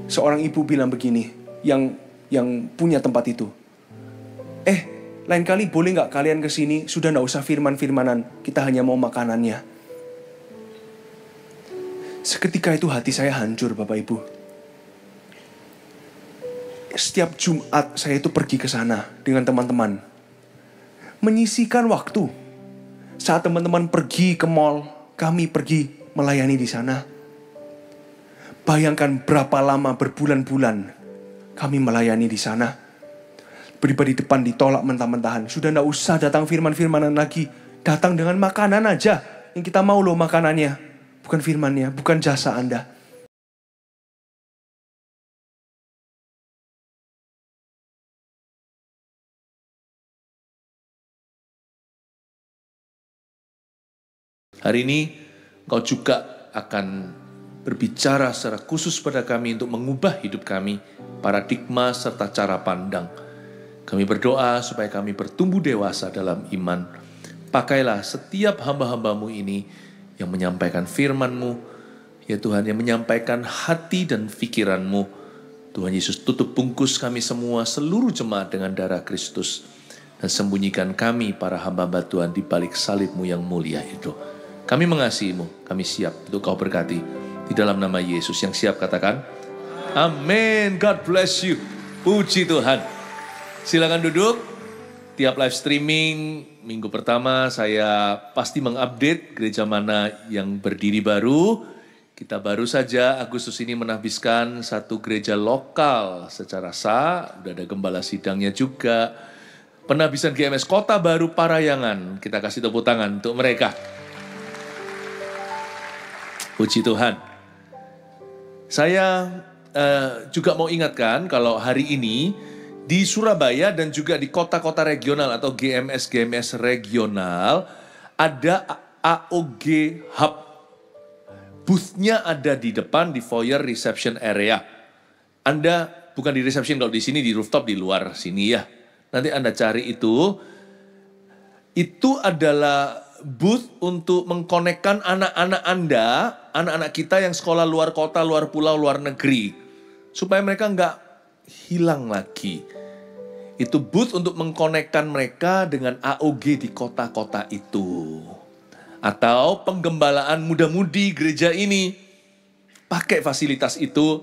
Seorang ibu bilang begini, yang punya tempat itu. Lain kali boleh nggak kalian kesini? Sudah nggak usah firman-firmanan, kita hanya mau makanannya. Seketika itu hati saya hancur, Bapak Ibu. Setiap Jumat saya itu pergi ke sana dengan teman-teman, menyisihkan waktu. Saat teman-teman pergi ke mall, kami pergi melayani di sana. Bayangkan berapa lama, berbulan-bulan kami melayani di sana. Pribadi depan ditolak mentah-mentahan. Sudah tidak usah datang firman-firmanan lagi. Datang dengan makanan aja. Yang kita mau loh makanannya. Bukan firmannya, bukan jasa Anda. Hari ini Engkau juga akan berbicara secara khusus pada kami untuk mengubah hidup kami, paradigma serta cara pandang. Kami berdoa supaya kami bertumbuh dewasa dalam iman. Pakailah setiap hamba-hambamu ini yang menyampaikan firman-Mu, ya Tuhan, yang menyampaikan hati dan pikiran-Mu. Tuhan Yesus, tutup bungkus kami semua, seluruh jemaat dengan darah Kristus. Dan sembunyikan kami, para hamba-hamba Tuhan, di balik salib-Mu yang mulia itu. Kami mengasihi-Mu, kami siap untuk Kau berkati. Di dalam nama Yesus, yang siap katakan, amin. God bless you. Puji Tuhan. Silakan duduk. Tiap live streaming minggu pertama saya pasti mengupdate gereja mana yang berdiri baru. Kita baru saja Agustus ini menahbiskan satu gereja lokal secara sah. Udah ada gembala sidangnya juga. Penahbisan GMS Kota Baru Parayangan. Kita kasih tepuk tangan untuk mereka. Puji Tuhan. Saya juga mau ingatkan kalau hari ini di Surabaya dan juga di kota-kota regional atau GMS regional ada AOG Hub. Booth-nya ada di depan di foyer reception area. Anda bukan di reception, kalau di sini di rooftop di luar sini ya. Nanti Anda cari itu. Itu adalah booth untuk mengkonekkan anak-anak Anda, anak-anak kita yang sekolah luar kota, luar pulau, luar negeri. Supaya mereka nggak hilang lagi. Itu booth untuk mengkonekkan mereka dengan AOG di kota-kota itu. Atau penggembalaan muda-mudi gereja ini. Pakai fasilitas itu.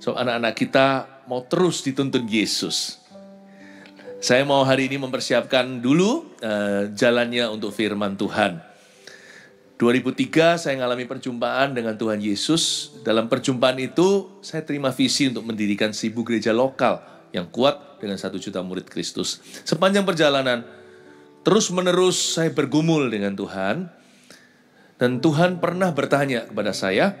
So anak-anak kita mau terus dituntun Yesus. Saya mau hari ini mempersiapkan dulu jalannya untuk firman Tuhan. 2003 saya mengalami perjumpaan dengan Tuhan Yesus. Dalam perjumpaan itu saya terima visi untuk mendirikan 1000 gereja lokal yang kuat dengan 1 juta murid Kristus. Sepanjang perjalanan, terus-menerus saya bergumul dengan Tuhan. Dan Tuhan pernah bertanya kepada saya,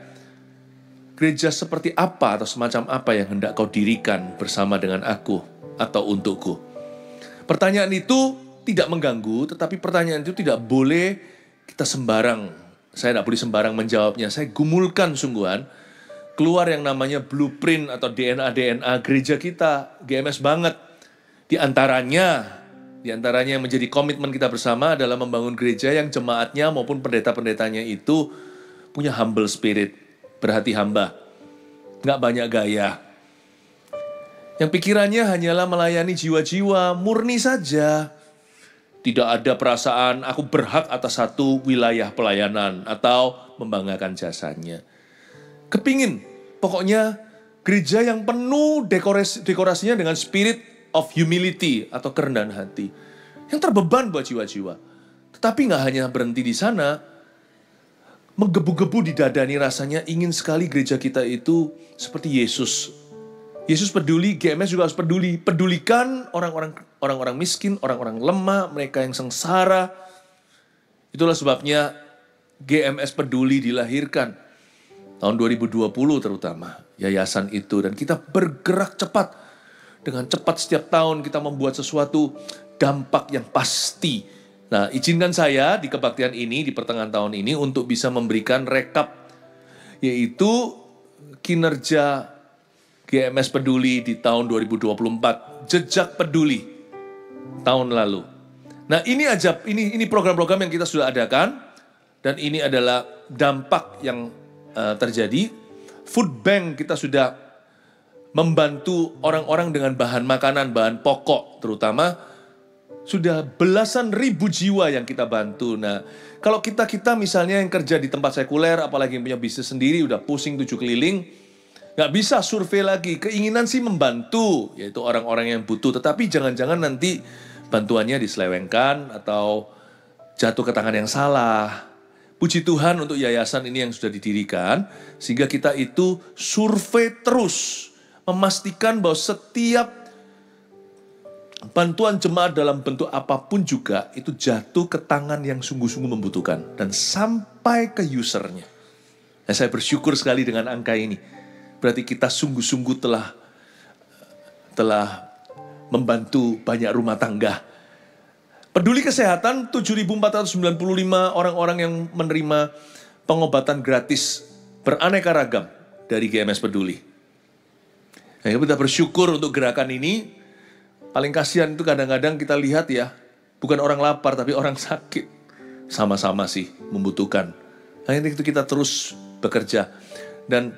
gereja seperti apa atau semacam apa yang hendak kau dirikan bersama dengan aku atau untukku? Pertanyaan itu tidak mengganggu, tetapi pertanyaan itu tidak boleh kita sembarang. Saya tidak boleh sembarang menjawabnya. Saya gumulkan sungguhan. Keluar yang namanya blueprint atau DNA gereja kita, GMS banget. Di antaranya yang menjadi komitmen kita bersama adalah membangun gereja yang jemaatnya maupun pendeta-pendetanya itu punya humble spirit, berhati hamba, nggak banyak gaya. Yang pikirannya hanyalah melayani jiwa-jiwa, murni saja. Tidak ada perasaan aku berhak atas satu wilayah pelayanan atau membanggakan jasanya. Kepingin, pokoknya gereja yang penuh dekorasinya dengan spirit of humility atau kerendahan hati. Yang terbeban buat jiwa-jiwa. Tetapi gak hanya berhenti di sana. Menggebu-gebu di dada nih rasanya ingin sekali gereja kita itu seperti Yesus. Yesus peduli, GMS juga harus peduli. Pedulikan orang-orang miskin, orang-orang lemah, mereka yang sengsara. Itulah sebabnya GMS peduli dilahirkan. Tahun 2020 terutama, yayasan itu. Dan kita bergerak cepat. Dengan cepat setiap tahun kita membuat sesuatu dampak yang pasti. Nah, izinkan saya di kebaktian ini, di pertengahan tahun ini, untuk bisa memberikan rekap. Yaitu kinerja GMS Peduli di tahun 2024. Jejak peduli tahun lalu. Nah, ini program-program yang kita sudah adakan. Dan ini adalah dampak yang terjadi. Food bank kita sudah membantu orang-orang dengan bahan makanan, bahan pokok terutama. Sudah belasan ribu jiwa yang kita bantu. Nah, kalau kita misalnya yang kerja di tempat sekuler, apalagi yang punya bisnis sendiri, udah pusing 7 keliling, nggak bisa survei lagi. Keinginan sih membantu, yaitu orang-orang yang butuh. Tetapi jangan-jangan nanti bantuannya diselewengkan atau jatuh ke tangan yang salah. Puji Tuhan untuk yayasan ini yang sudah didirikan, sehingga kita itu survei terus, memastikan bahwa setiap bantuan jemaat dalam bentuk apapun juga itu jatuh ke tangan yang sungguh-sungguh membutuhkan dan sampai ke usernya. Nah, saya bersyukur sekali dengan angka ini. Berarti kita sungguh-sungguh telah membantu banyak rumah tangga. Peduli Kesehatan 7.495 orang-orang yang menerima pengobatan gratis beraneka ragam dari GMS Peduli. Nah, kita bersyukur untuk gerakan ini. Paling kasihan itu kadang-kadang kita lihat ya, bukan orang lapar tapi orang sakit. Sama-sama sih membutuhkan. Nah, itu kita terus bekerja. Dan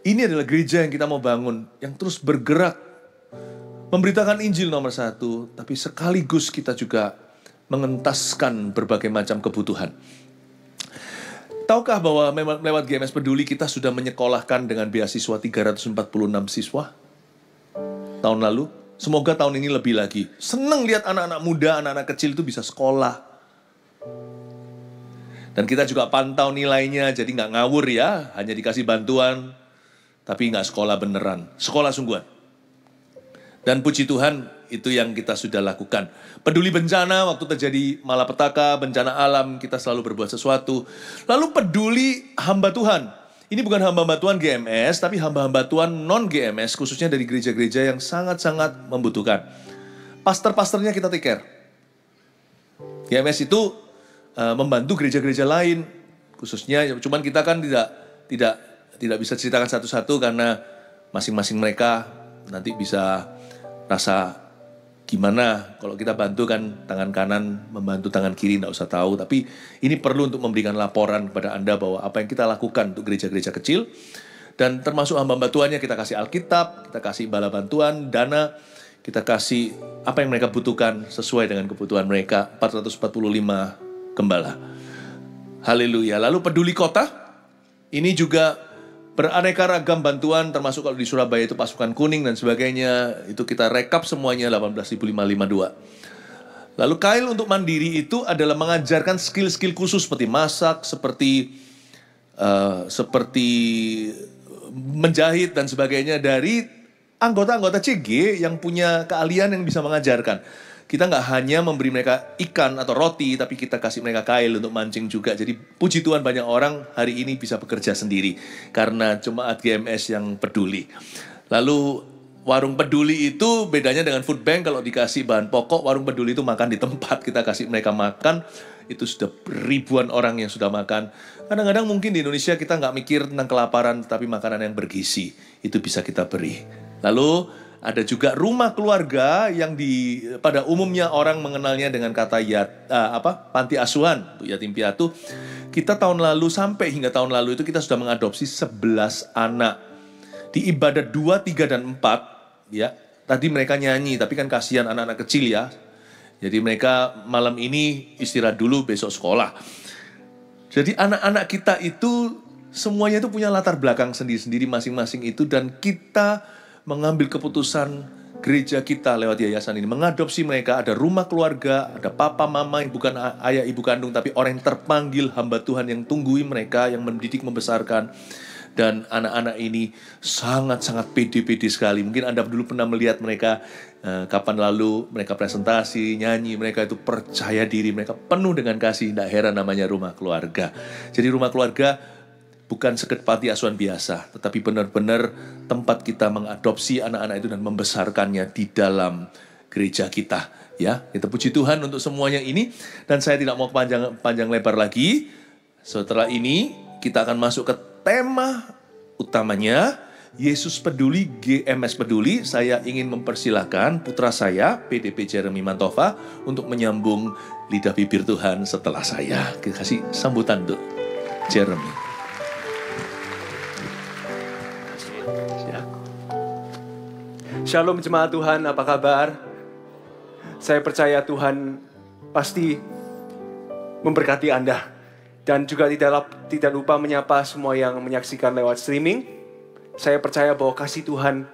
ini adalah gereja yang kita mau bangun, yang terus bergerak. Memberitakan Injil nomor 1, tapi sekaligus kita juga mengentaskan berbagai macam kebutuhan. Tahukah bahwa lewat GMS Peduli kita sudah menyekolahkan dengan beasiswa 346 siswa tahun lalu? Semoga tahun ini lebih lagi. Senang lihat anak-anak muda, anak-anak kecil itu bisa sekolah. Dan kita juga pantau nilainya, jadi nggak ngawur ya. Hanya dikasih bantuan, tapi nggak sekolah beneran. Sekolah sungguhan. Dan puji Tuhan, itu yang kita sudah lakukan. Peduli bencana, waktu terjadi malapetaka, bencana alam, kita selalu berbuat sesuatu. Lalu peduli hamba Tuhan. Ini bukan hamba-hamba Tuhan GMS, tapi hamba-hamba Tuhan non-GMS, khususnya dari gereja-gereja yang sangat-sangat membutuhkan. Pastor-pastornya kita take care. GMS itu membantu gereja-gereja lain, khususnya, cuman kita kan tidak bisa ceritakan satu-satu karena masing-masing mereka nanti bisa rasa gimana kalau kita bantu kan tangan kanan membantu tangan kiri, nggak usah tahu. Tapi ini perlu untuk memberikan laporan kepada Anda bahwa apa yang kita lakukan untuk gereja-gereja kecil. Dan termasuk hamba-hamba Tuhannya kita kasih Alkitab, kita kasih bala bantuan, dana, kita kasih apa yang mereka butuhkan sesuai dengan kebutuhan mereka. 445 gembala. Haleluya. Lalu peduli kota, ini juga beraneka ragam bantuan, termasuk kalau di Surabaya itu pasukan kuning dan sebagainya. Itu kita rekap semuanya 18.552. Lalu Kail untuk mandiri itu adalah mengajarkan skill-skill khusus seperti masak, seperti menjahit dan sebagainya dari anggota-anggota CG yang punya keahlian yang bisa mengajarkan. Kita nggak hanya memberi mereka ikan atau roti, tapi kita kasih mereka kail untuk mancing juga. Jadi puji Tuhan banyak orang hari ini bisa bekerja sendiri karena jemaat GMS yang peduli. Lalu warung peduli itu bedanya dengan food bank. Kalau dikasih bahan pokok, warung peduli itu makan di tempat. Kita kasih mereka makan, itu sudah ribuan orang yang sudah makan. Kadang-kadang mungkin di Indonesia kita nggak mikir tentang kelaparan, tapi makanan yang bergizi itu bisa kita beri. Lalu ada juga rumah keluarga yang pada umumnya orang mengenalnya dengan kata panti asuhan untuk yatim piatu. Kita sampai hingga tahun lalu itu kita sudah mengadopsi 11 anak. Di ibadat 2, 3, dan 4 ya. Tadi mereka nyanyi, tapi kan kasihan anak-anak kecil ya. Jadi mereka malam ini istirahat dulu, besok sekolah. Jadi anak-anak kita itu semuanya itu punya latar belakang sendiri-sendiri masing-masing itu, dan kita mengambil keputusan gereja kita lewat yayasan ini, mengadopsi mereka. Ada rumah keluarga, ada papa mama yang bukan ayah ibu kandung, tapi orang yang terpanggil hamba Tuhan yang tunggui mereka, yang mendidik, membesarkan. Dan anak-anak ini sangat-sangat pede-pede sekali. Mungkin Anda dulu pernah melihat mereka kapan lalu mereka presentasi, nyanyi, mereka itu percaya diri, mereka penuh dengan kasih. Tidak heran namanya rumah keluarga. Jadi rumah keluarga bukan sekedar panti asuhan biasa, tetapi benar-benar tempat kita mengadopsi anak-anak itu dan membesarkannya di dalam gereja kita. Ya, kita puji Tuhan untuk semuanya ini. Dan saya tidak mau panjang lebar lagi. Setelah ini kita akan masuk ke tema utamanya, Yesus Peduli, GMS Peduli. Saya ingin mempersilahkan putra saya, PDP Jeremy Mantova, untuk menyambung lidah bibir Tuhan setelah saya. Kita kasih sambutan untuk Jeremy. Shalom jemaat Tuhan, apa kabar? Saya percaya Tuhan pasti memberkati Anda. Dan juga tidak lupa menyapa semua yang menyaksikan lewat streaming. Saya percaya bahwa kasih Tuhan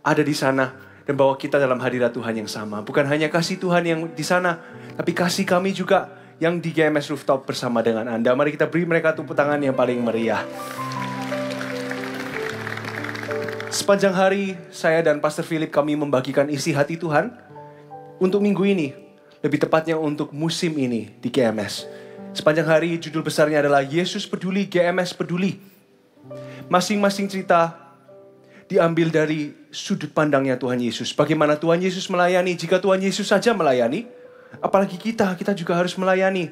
ada di sana. Dan bahwa kita dalam hadirat Tuhan yang sama. Bukan hanya kasih Tuhan yang di sana, tapi kasih kami juga yang di GMS Rooftop bersama dengan Anda. Mari kita beri mereka tepuk tangan yang paling meriah. Sepanjang hari, saya dan Pastor Philip kami membagikan isi hati Tuhan untuk minggu ini. Lebih tepatnya untuk musim ini di GMS. Sepanjang hari, judul besarnya adalah Yesus Peduli, GMS Peduli. Masing-masing cerita diambil dari sudut pandangnya Tuhan Yesus. Bagaimana Tuhan Yesus melayani. Jika Tuhan Yesus saja melayani, apalagi kita juga harus melayani.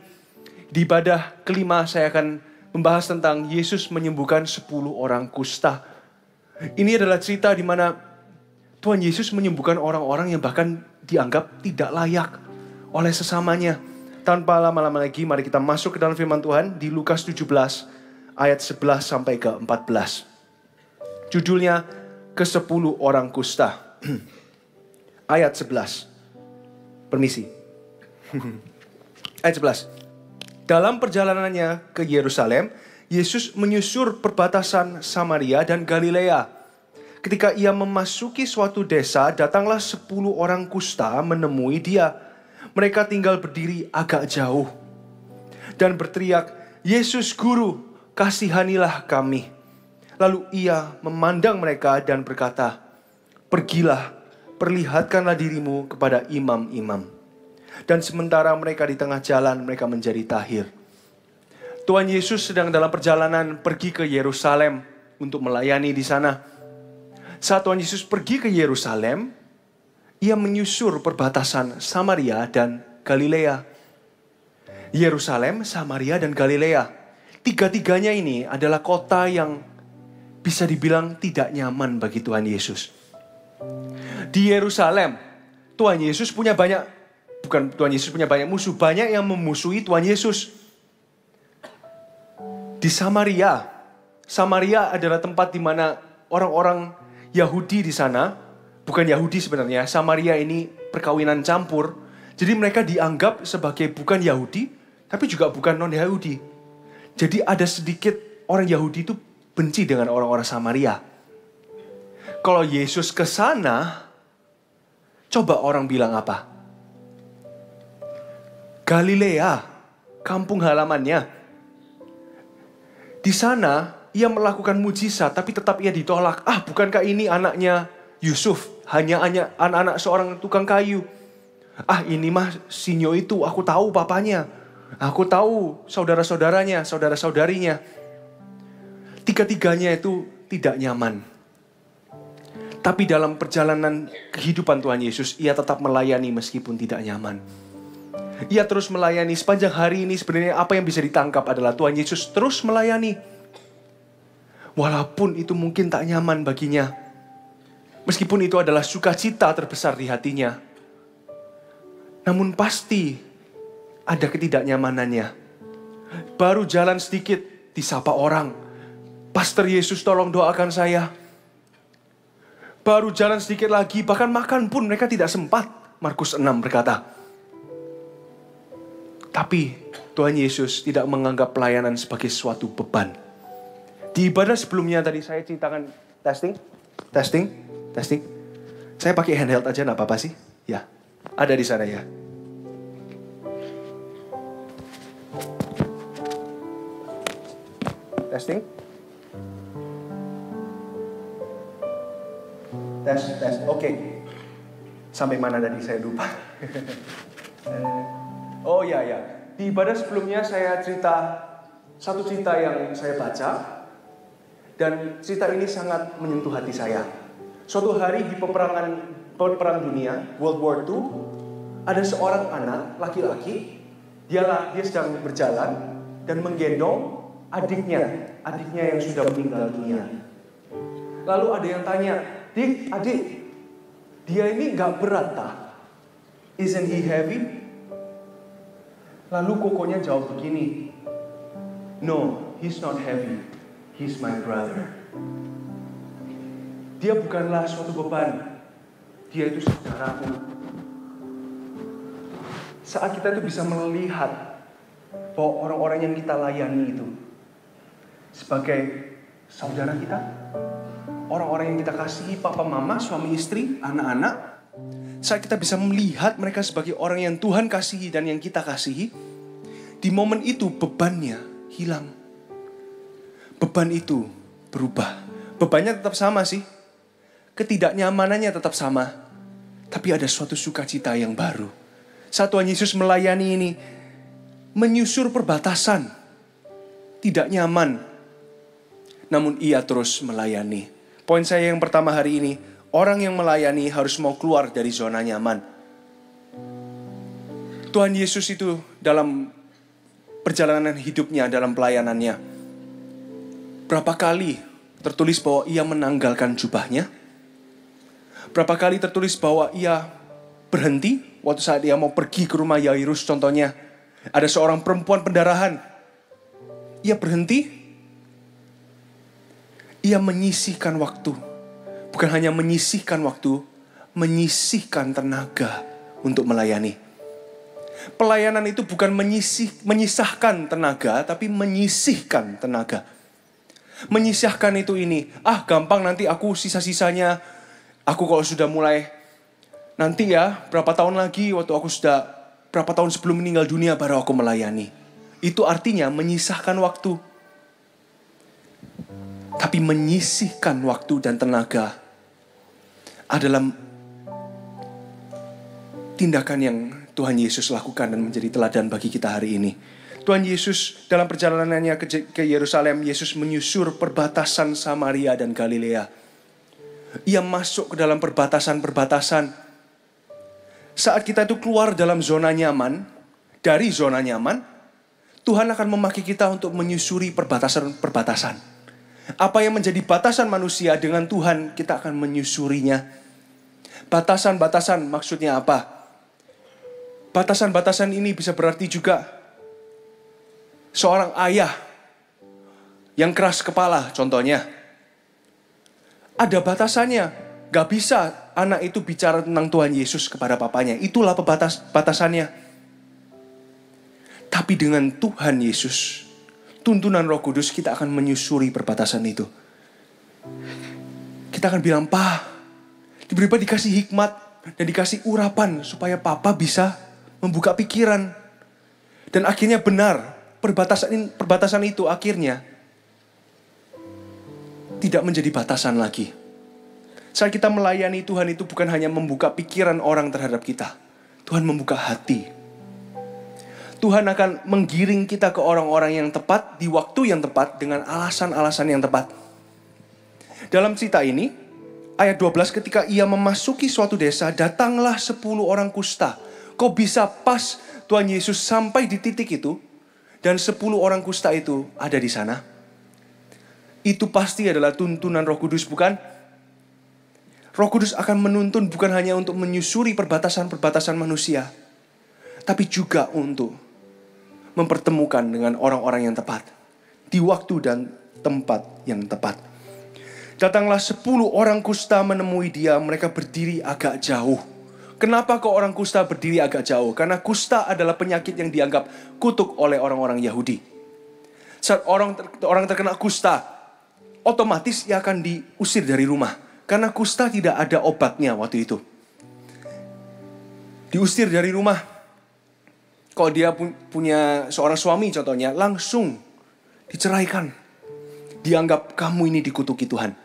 Di ibadah kelima saya akan membahas tentang Yesus menyembuhkan 10 orang kusta. Ini adalah cerita di mana Tuhan Yesus menyembuhkan orang-orang yang bahkan dianggap tidak layak oleh sesamanya. Tanpa lama-lama lagi, mari kita masuk ke dalam firman Tuhan di Lukas 17 ayat 11 sampai ke 14. Judulnya ke-10 orang kusta. Ayat 11. Permisi. Ayat 11. Dalam perjalanannya ke Yerusalem, Yesus menyusur perbatasan Samaria dan Galilea. Ketika ia memasuki suatu desa, datanglah 10 orang kusta menemui dia. Mereka tinggal berdiri agak jauh dan berteriak, "Yesus Guru, kasihanilah kami." Lalu ia memandang mereka dan berkata, "Pergilah, perlihatkanlah dirimu kepada imam-imam." Dan sementara mereka di tengah jalan, mereka menjadi tahir. Tuhan Yesus sedang dalam perjalanan pergi ke Yerusalem untuk melayani di sana. Saat Tuhan Yesus pergi ke Yerusalem, ia menyusur perbatasan Samaria dan Galilea. Yerusalem, Samaria, dan Galilea. Tiga-tiganya ini adalah kota yang bisa dibilang tidak nyaman bagi Tuhan Yesus. Di Yerusalem, Tuhan Yesus punya banyak musuh. Banyak yang memusuhi Tuhan Yesus. Di Samaria adalah tempat di mana orang-orang Yahudi di sana, bukan Yahudi sebenarnya, Samaria ini perkawinan campur. Jadi mereka dianggap sebagai bukan Yahudi, tapi juga bukan non-Yahudi. Jadi ada sedikit orang Yahudi itu benci dengan orang-orang Samaria. Kalau Yesus ke sana, coba orang bilang apa? Galilea, kampung halamannya. Di sana, ia melakukan mujizat, tapi tetap ia ditolak. Bukankah ini anaknya Yusuf? Hanya anak-anak seorang tukang kayu. Ini mah Sinyo itu, aku tahu papanya. Aku tahu saudara-saudaranya, saudara-saudarinya. Tiga-tiganya itu tidak nyaman. Tapi dalam perjalanan kehidupan Tuhan Yesus, ia tetap melayani meskipun tidak nyaman. Ia terus melayani sepanjang hari ini. Sebenarnya apa yang bisa ditangkap adalah Tuhan Yesus terus melayani. Walaupun itu mungkin tak nyaman baginya. Meskipun itu adalah sukacita terbesar di hatinya. Namun pasti ada ketidaknyamanannya. Baru jalan sedikit, disapa orang. "Pastor Yesus, tolong doakan saya." Baru jalan sedikit lagi, bahkan makan pun mereka tidak sempat. Markus 6 berkata. Tapi Tuhan Yesus tidak menganggap pelayanan sebagai suatu beban. Di ibadah sebelumnya tadi saya ceritakan testing. Saya pakai handheld aja, enggak apa-apa sih? Ya, ada di sana ya. Testing. Tes. Oke. Sampai mana tadi saya lupa. Oh ya. Di ibadah sebelumnya saya satu cerita yang saya baca. Dan cerita ini sangat menyentuh hati saya. Suatu hari di perang dunia, World War II, ada seorang anak laki-laki. Dia sedang berjalan dan menggendong adiknya yang sudah meninggal dunia. Lalu ada yang tanya, Adik, dia ini gak berat tak? Isn't he heavy? Lalu kokonya jawab begini, "No, he's not heavy. He's my brother." Dia bukanlah suatu beban. Dia itu saudaraku. Saat kita itu bisa melihat bahwa orang-orang yang kita layani itu sebagai saudara kita, orang-orang yang kita kasihi, papa, mama, suami, istri, anak-anak. Saat kita bisa melihat mereka sebagai orang yang Tuhan kasihi dan yang kita kasihi, di momen itu bebannya hilang. Beban itu berubah. Bebannya tetap sama sih. Ketidaknyamanannya tetap sama. Tapi ada suatu sukacita yang baru. Saat Tuhan Yesus melayani ini, menyusur perbatasan. Tidak nyaman. Namun ia terus melayani. Poin saya yang pertama hari ini, orang yang melayani harus mau keluar dari zona nyaman. Tuhan Yesus itu dalam perjalanan hidupnya, dalam pelayanannya, berapa kali tertulis bahwa ia menanggalkan jubahnya? Berapa kali tertulis bahwa ia berhenti waktu saat ia mau pergi ke rumah Yairus contohnya. Ada seorang perempuan pendarahan. Ia berhenti. Ia menyisihkan waktu. Bukan hanya menyisihkan waktu, menyisihkan tenaga untuk melayani. Pelayanan itu bukan menyisahkan tenaga, tapi menyisihkan tenaga. Menyisahkan itu ini, gampang nanti aku sisa-sisanya, aku kalau sudah mulai, nanti ya berapa tahun lagi waktu aku sudah, berapa tahun sebelum meninggal dunia baru aku melayani. Itu artinya menyisahkan waktu. Tapi menyisihkan waktu dan tenaga adalah tindakan yang Tuhan Yesus lakukan dan menjadi teladan bagi kita hari ini. Tuhan Yesus dalam perjalanannya ke Yerusalem, Yesus menyusur perbatasan Samaria dan Galilea. Ia masuk ke dalam perbatasan-perbatasan. Saat kita itu keluar dalam zona nyaman, dari zona nyaman, Tuhan akan memakai kita untuk menyusuri perbatasan-perbatasan. Apa yang menjadi batasan manusia dengan Tuhan, kita akan menyusurinya. Batasan-batasan maksudnya apa? Batasan-batasan ini bisa berarti juga seorang ayah yang keras kepala contohnya. Ada batasannya. Gak bisa anak itu bicara tentang Tuhan Yesus kepada papanya. Itulah batasannya. Tapi dengan Tuhan Yesus, tuntunan Roh Kudus, kita akan menyusuri perbatasan itu. Kita akan bilang, "Pa, tiba-tiba dikasih hikmat dan dikasih urapan supaya Papa bisa membuka pikiran." Dan akhirnya benar, perbatasan itu akhirnya tidak menjadi batasan lagi. Saat kita melayani Tuhan itu bukan hanya membuka pikiran orang terhadap kita. Tuhan membuka hati. Tuhan akan menggiring kita ke orang-orang yang tepat, di waktu yang tepat, dengan alasan-alasan yang tepat. Dalam cerita ini, ayat 12, ketika ia memasuki suatu desa, datanglah 10 orang kusta. Kok bisa pas Tuhan Yesus sampai di titik itu, dan 10 orang kusta itu ada di sana? Itu pasti adalah tuntunan Roh Kudus, bukan? Roh Kudus akan menuntun bukan hanya untuk menyusuri perbatasan-perbatasan manusia, tapi juga untuk mempertemukan dengan orang-orang yang tepat, di waktu dan tempat yang tepat. Datanglah 10 orang kusta menemui dia, mereka berdiri agak jauh. Kenapa kok orang kusta berdiri agak jauh? Karena kusta adalah penyakit yang dianggap kutuk oleh orang-orang Yahudi. Saat orang terkena kusta, otomatis ia akan diusir dari rumah. Karena kusta tidak ada obatnya waktu itu. Diusir dari rumah. Kalau dia punya seorang suami contohnya, langsung diceraikan. Dianggap kamu ini dikutuki Tuhan.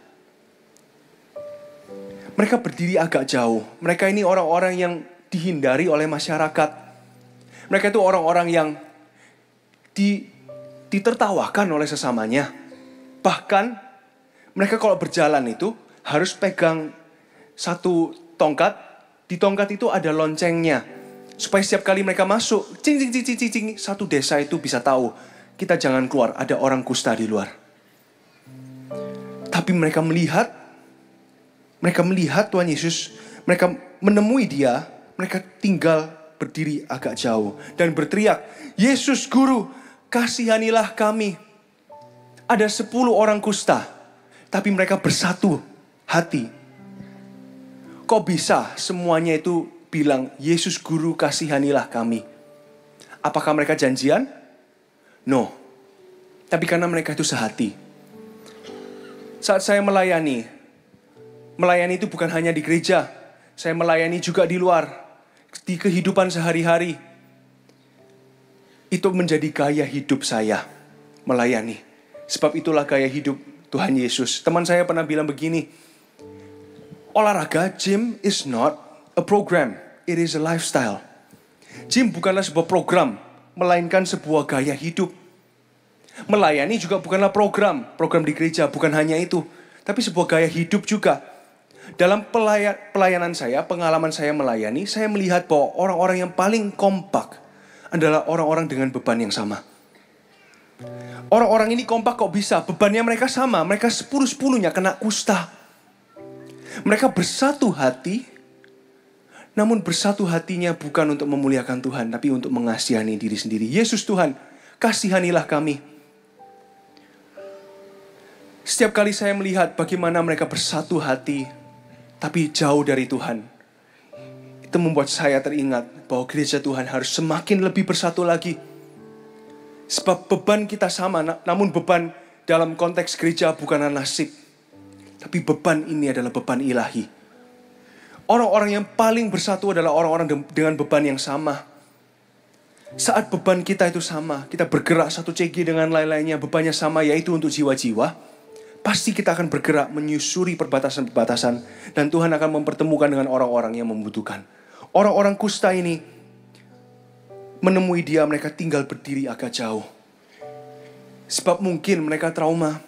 Mereka berdiri agak jauh. Mereka ini orang-orang yang dihindari oleh masyarakat. Mereka itu orang-orang yang ditertawakan oleh sesamanya. Bahkan mereka kalau berjalan itu harus pegang satu tongkat. Di tongkat itu ada loncengnya. Supaya setiap kali mereka masuk, cing, satu desa itu bisa tahu, kita jangan keluar, ada orang kusta di luar. Tapi mereka melihat Tuhan Yesus, mereka menemui dia, mereka tinggal berdiri agak jauh. Dan berteriak, "Yesus Guru, kasihanilah kami." Ada 10 orang kusta, tapi mereka bersatu hati. Kok bisa semuanya itu bilang, Yesus Guru kasihanilah kami? Apakah mereka janjian? No. Tapi karena mereka itu sehati. Saat saya melayani itu bukan hanya di gereja. Saya melayani juga di luar. Di kehidupan sehari-hari. Itu menjadi gaya hidup saya, melayani. Sebab itulah gaya hidup Tuhan Yesus. Teman saya pernah bilang begini, olahraga, gym is not a program, it is a lifestyle. Gym bukanlah sebuah program, melainkan sebuah gaya hidup. Melayani juga bukanlah program di gereja, bukan hanya itu. Tapi sebuah gaya hidup juga. Dalam pelayanan saya, pengalaman saya melayani, saya melihat bahwa orang-orang yang paling kompak adalah orang-orang dengan beban yang sama. Orang-orang ini kompak kok bisa, bebannya mereka sama, mereka 10-10-nya kena kusta. Mereka bersatu hati, namun bersatu hatinya bukan untuk memuliakan Tuhan, tapi untuk mengasihani diri sendiri. Yesus Tuhan, kasihanilah kami. Setiap kali saya melihat bagaimana mereka bersatu hati, tapi jauh dari Tuhan, itu membuat saya teringat bahwa gereja Tuhan harus semakin lebih bersatu lagi. Sebab beban kita sama, namun beban dalam konteks gereja bukanlah nasib. Tapi beban ini adalah beban ilahi. Orang-orang yang paling bersatu adalah orang-orang dengan beban yang sama. Saat beban kita itu sama, kita bergerak satu CG dengan lain-lainnya, bebannya sama, yaitu untuk jiwa-jiwa, pasti kita akan bergerak menyusuri perbatasan-perbatasan, dan Tuhan akan mempertemukan dengan orang-orang yang membutuhkan. Orang-orang kusta ini menemui dia, mereka tinggal berdiri agak jauh. Sebab mungkin mereka trauma.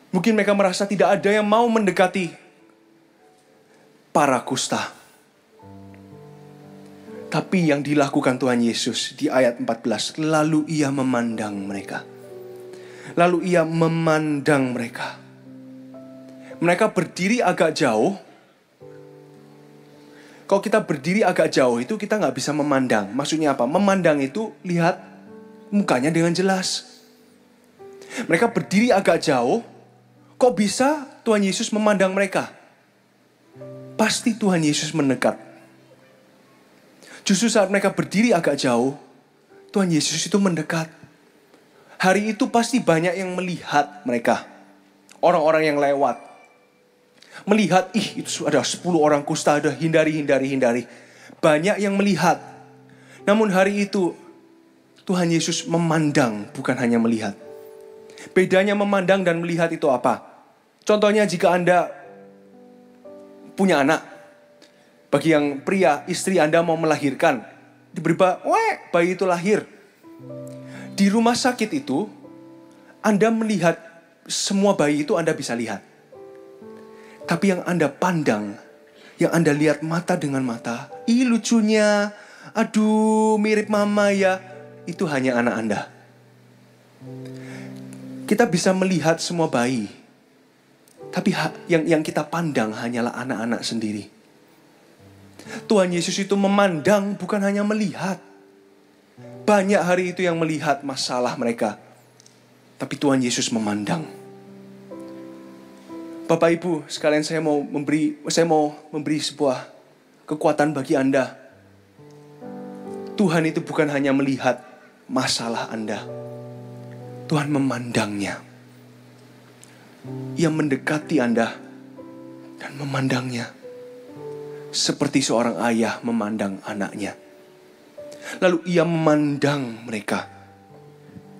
Mungkin mereka merasa tidak ada yang mau mendekati para kusta. Tapi yang dilakukan Tuhan Yesus di ayat 14, lalu ia memandang mereka. Lalu ia memandang mereka. Mereka berdiri agak jauh. Kalau kita berdiri agak jauh itu kita gak bisa memandang. Maksudnya apa? Memandang itu lihat mukanya dengan jelas. Mereka berdiri agak jauh. Kok bisa Tuhan Yesus memandang mereka? Pasti Tuhan Yesus mendekat. Justru saat mereka berdiri agak jauh, Tuhan Yesus itu mendekat. Hari itu pasti banyak yang melihat mereka. Orang-orang yang lewat. Melihat, itu ada 10 orang kusta, ada hindari. Banyak yang melihat. Namun hari itu, Tuhan Yesus memandang, bukan hanya melihat. Bedanya memandang dan melihat itu apa? Contohnya jika Anda punya anak. Bagi yang pria, istri Anda mau melahirkan. Tiba-tiba, bayi itu lahir. Di rumah sakit itu, Anda melihat semua bayi itu Anda bisa lihat. Tapi yang Anda pandang, yang Anda lihat mata dengan mata, lucunya, aduh mirip mama ya, itu hanya anak Anda. Kita bisa melihat semua bayi, tapi yang kita pandang hanyalah anak-anak sendiri. Tuhan Yesus itu memandang, bukan hanya melihat. Banyak hari itu yang melihat masalah mereka, tapi Tuhan Yesus memandang. Bapak Ibu sekalian, saya mau memberi sebuah kekuatan bagi Anda. Tuhan itu bukan hanya melihat masalah Anda. Tuhan memandangnya. Ia mendekati Anda dan memandangnya. Seperti seorang ayah memandang anaknya. Lalu ia memandang mereka.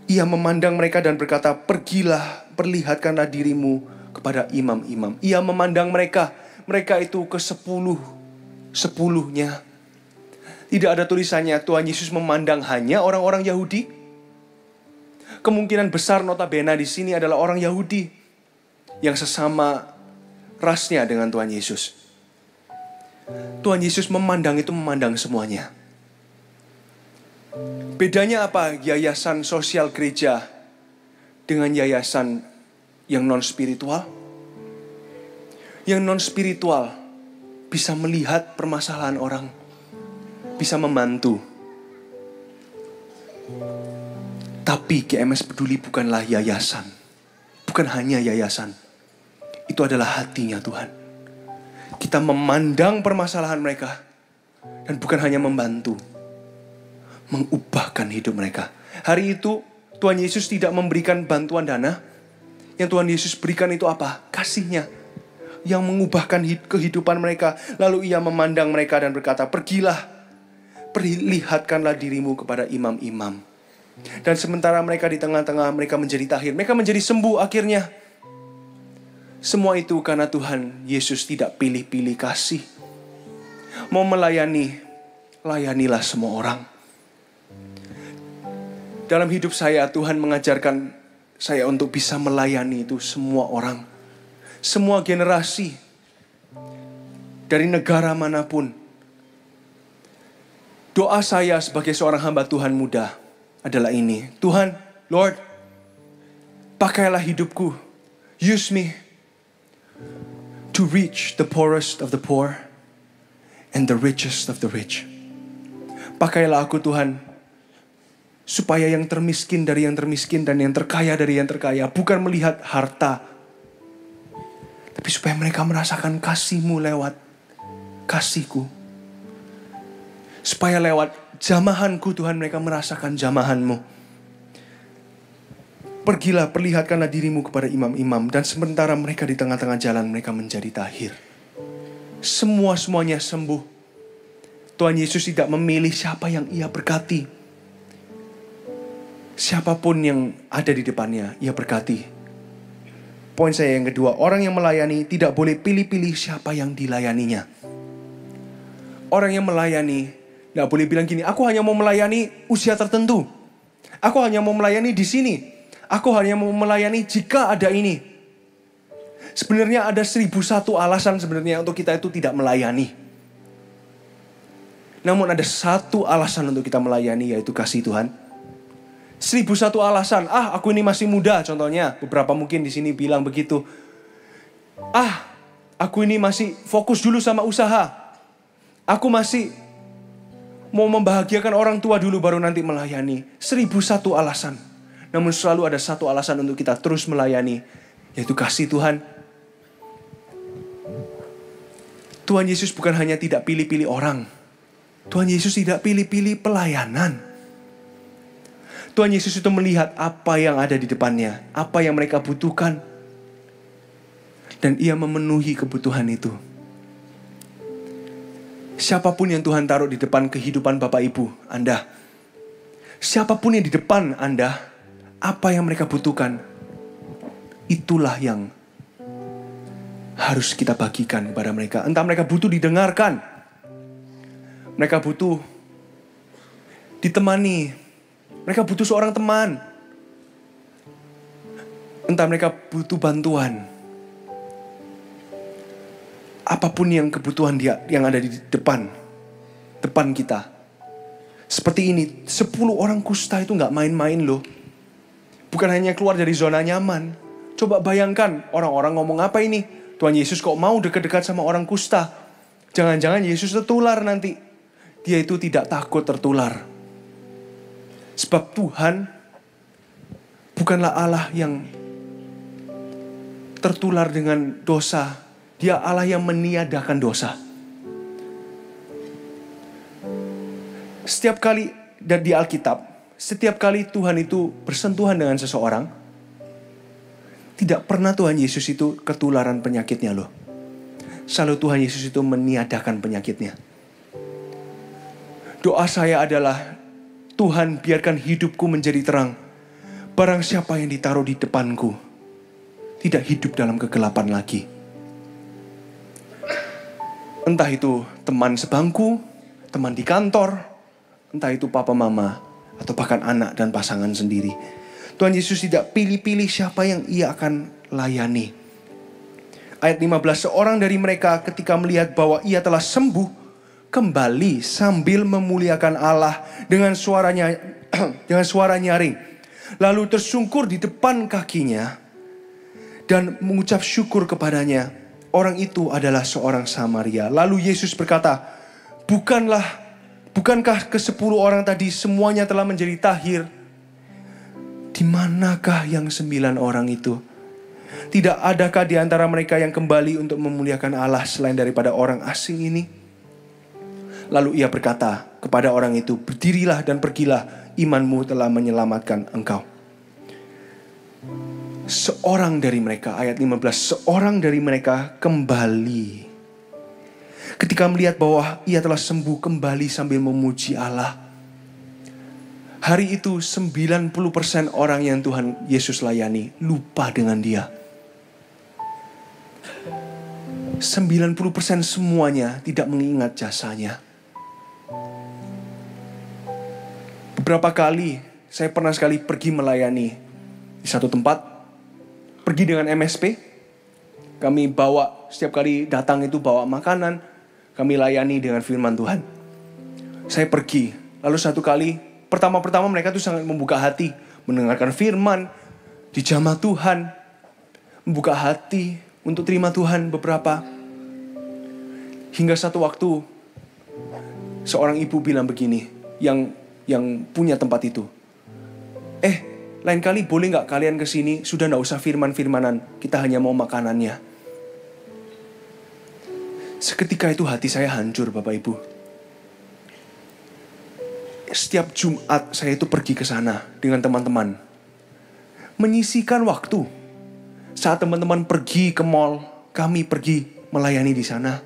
Ia memandang mereka dan berkata, pergilah, perlihatkanlah dirimu kepada imam-imam. Ia memandang mereka. Mereka itu ke-10-10-nya. Tidak ada tulisannya Tuhan Yesus memandang hanya orang-orang Yahudi. Kemungkinan besar notabene di sini adalah orang Yahudi yang sesama rasnya dengan Tuhan Yesus. Tuhan Yesus memandang itu memandang semuanya. Bedanya apa yayasan sosial gereja dengan yayasan yang non-spiritual? Yang non-spiritual bisa melihat permasalahan orang, bisa membantu. Tapi GMS Peduli bukanlah yayasan. Bukan hanya yayasan. Itu adalah hatinya Tuhan. kita memandang permasalahan mereka. Dan bukan hanya membantu, mengubahkan hidup mereka. Hari itu Tuhan Yesus tidak memberikan bantuan dana. Yang Tuhan Yesus berikan itu apa? Kasih-Nya yang mengubahkan kehidupan mereka. Lalu Ia memandang mereka dan berkata, pergilah, perlihatkanlah dirimu kepada imam-imam. Dan sementara mereka di tengah-tengah, mereka menjadi tahir, mereka menjadi sembuh akhirnya. Semua itu karena Tuhan Yesus tidak pilih-pilih kasih. Mau melayani, layanilah semua orang. Dalam hidup saya, Tuhan mengajarkan saya untuk bisa melayani itu semua orang. Semua generasi. Dari negara manapun. Doa saya sebagai seorang hamba Tuhan muda adalah ini. Tuhan, Lord, pakailah hidupku. Use me to reach the poorest of the poor and the richest of the rich. Pakailah aku Tuhan, supaya yang termiskin dari yang termiskin dan yang terkaya dari yang terkaya, bukan melihat harta, tapi supaya mereka merasakan kasih-Mu lewat kasih-Ku. Supaya lewat jamahanku Tuhan, mereka merasakan jamahan-Mu. Pergilah, perlihatkanlah dirimu kepada imam-imam, dan sementara mereka di tengah-tengah jalan, mereka menjadi tahir. Semuanya sembuh. Tuhan Yesus tidak memilih siapa yang Ia berkati. Siapapun yang ada di depannya, Ia berkati. Poin saya yang kedua, orang yang melayani tidak boleh pilih-pilih siapa yang dilayaninya. Orang yang melayani tidak boleh bilang gini, aku hanya mau melayani usia tertentu. Aku hanya mau melayani di sini. Aku hanya mau melayani jika ada ini. Sebenarnya ada 1001 alasan sebenarnya untuk kita itu tidak melayani. Namun ada satu alasan untuk kita melayani, yaitu kasih Tuhan. 1001 alasan. Aku ini masih muda contohnya. Beberapa mungkin di sini bilang begitu. Aku ini masih fokus dulu sama usaha. Aku masih mau membahagiakan orang tua dulu baru nanti melayani. 1001 alasan. Namun selalu ada satu alasan untuk kita terus melayani, yaitu kasih Tuhan. Tuhan Yesus bukan hanya tidak pilih-pilih orang. Tuhan Yesus tidak pilih-pilih pelayanan. Tuhan Yesus itu melihat apa yang ada di depannya, apa yang mereka butuhkan. Dan Ia memenuhi kebutuhan itu. Siapapun yang Tuhan taruh di depan kehidupan Bapak Ibu Anda, siapapun yang di depan Anda, apa yang mereka butuhkan, itulah yang harus kita bagikan kepada mereka. Entah mereka butuh didengarkan, mereka butuh ditemani, mereka butuh seorang teman, entah mereka butuh bantuan. Apapun yang kebutuhan dia yang ada di depan kita. Seperti ini, 10 orang kusta itu gak main-main loh. Bukan hanya keluar dari zona nyaman. Coba bayangkan orang-orang ngomong apa ini? Tuhan Yesus kok mau dekat-dekat sama orang kusta? Jangan-jangan Yesus tertular nanti. Dia itu tidak takut tertular. Sebab Tuhan bukanlah Allah yang tertular dengan dosa. Dia Allah yang meniadakan dosa. Setiap kali dan di Alkitab, setiap kali Tuhan itu bersentuhan dengan seseorang, tidak pernah Tuhan Yesus itu ketularan penyakitnya loh. Selalu Tuhan Yesus itu meniadakan penyakitnya. Doa saya adalah, Tuhan biarkan hidupku menjadi terang. Barang siapa yang ditaruh di depanku tidak hidup dalam kegelapan lagi. Entah itu teman sebangku, teman di kantor, entah itu papa mama, atau bahkan anak dan pasangan sendiri. Tuhan Yesus tidak pilih-pilih siapa yang Ia akan layani. Ayat 15, seorang dari mereka ketika melihat bahwa ia telah sembuh, kembali sambil memuliakan Allah dengan suaranya dengan suara nyaring. Lalu tersungkur di depan kakinya dan mengucap syukur kepadanya. Orang itu adalah seorang Samaria. Lalu Yesus berkata, bukankah ke-10 orang tadi semuanya telah menjadi tahir? Di manakah yang 9 orang itu? Tidak adakah di antara mereka yang kembali untuk memuliakan Allah selain daripada orang asing ini? Lalu ia berkata kepada orang itu, berdirilah dan pergilah, imanmu telah menyelamatkan engkau. Seorang dari mereka, ayat 15, seorang dari mereka kembali. Ketika melihat bahwa ia telah sembuh, kembali sambil memuji Allah. Hari itu 90% orang yang Tuhan Yesus layani lupa dengan dia. 90% semuanya tidak mengingat jasanya. Beberapa kali saya pernah sekali pergi melayani di satu tempat, pergi dengan MSP. Kami bawa, setiap kali datang itu bawa makanan, kami layani dengan firman Tuhan. Saya pergi, lalu satu kali, pertama-pertama mereka tuh sangat membuka hati, mendengarkan firman, dijamah Tuhan, membuka hati untuk terima Tuhan beberapa. Hingga satu waktu, seorang ibu bilang begini, yang punya tempat itu. Lain kali boleh gak kalian kesini, sudah gak usah firman-firmanan, kita hanya mau makanannya. Seketika itu hati saya hancur, Bapak Ibu. Setiap Jumat saya itu pergi ke sana dengan teman-teman, menyisihkan waktu. Saat teman-teman pergi ke mall, kami pergi melayani di sana.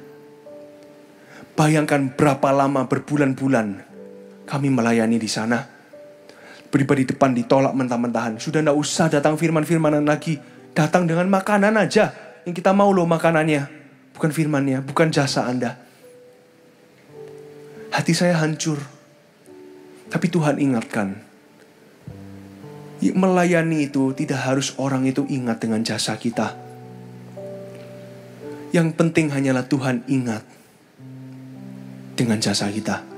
Bayangkan berapa lama, berbulan-bulan kami melayani di sana. Pribadi depan ditolak mentah-mentahan. Sudah gak usah datang firman-firmanan lagi, datang dengan makanan aja. Yang kita mau loh makanannya, bukan firmannya, bukan jasa Anda. Hati saya hancur. Tapi Tuhan ingatkan, melayani itu tidak harus orang itu ingat dengan jasa kita. Yang penting hanyalah Tuhan ingat dengan jasa kita.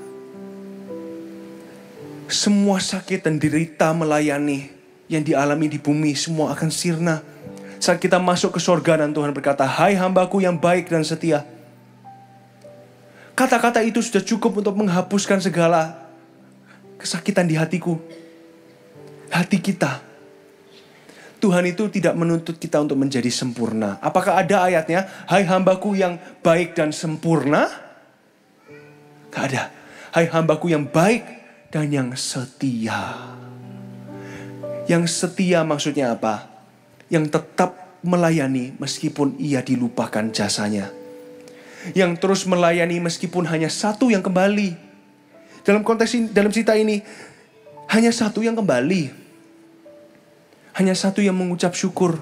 Semua sakit dan derita melayani yang dialami di bumi semua akan sirna saat kita masuk ke sorga dan Tuhan berkata, hai hambaku yang baik dan setia. Kata-kata itu sudah cukup untuk menghapuskan segala kesakitan di hatiku, hati kita. Tuhan itu tidak menuntut kita untuk menjadi sempurna. Apakah ada ayatnya, hai hambaku yang baik dan sempurna? Gak ada. Hai hambaku yang baik dan yang setia. Yang setia maksudnya apa? Yang tetap melayani meskipun ia dilupakan jasanya. Yang terus melayani meskipun hanya satu yang kembali. Dalam konteks ini, dalam cerita ini, hanya satu yang kembali. Hanya satu yang mengucap syukur.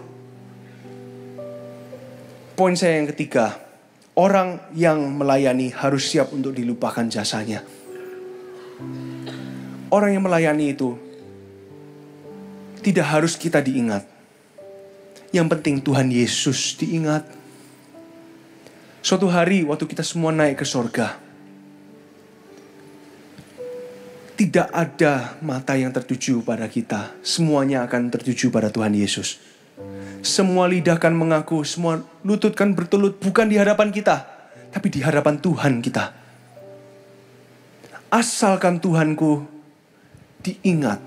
Poin saya yang ketiga, orang yang melayani harus siap untuk dilupakan jasanya. Orang yang melayani itu tidak harus kita diingat. Yang penting Tuhan Yesus diingat. Suatu hari waktu kita semua naik ke sorga, tidak ada mata yang tertuju pada kita. Semuanya akan tertuju pada Tuhan Yesus. Semua lidah akan mengaku, semua lutut kan bertelut bukan di hadapan kita, tapi di hadapan Tuhan kita. Asalkan Tuhanku diingat,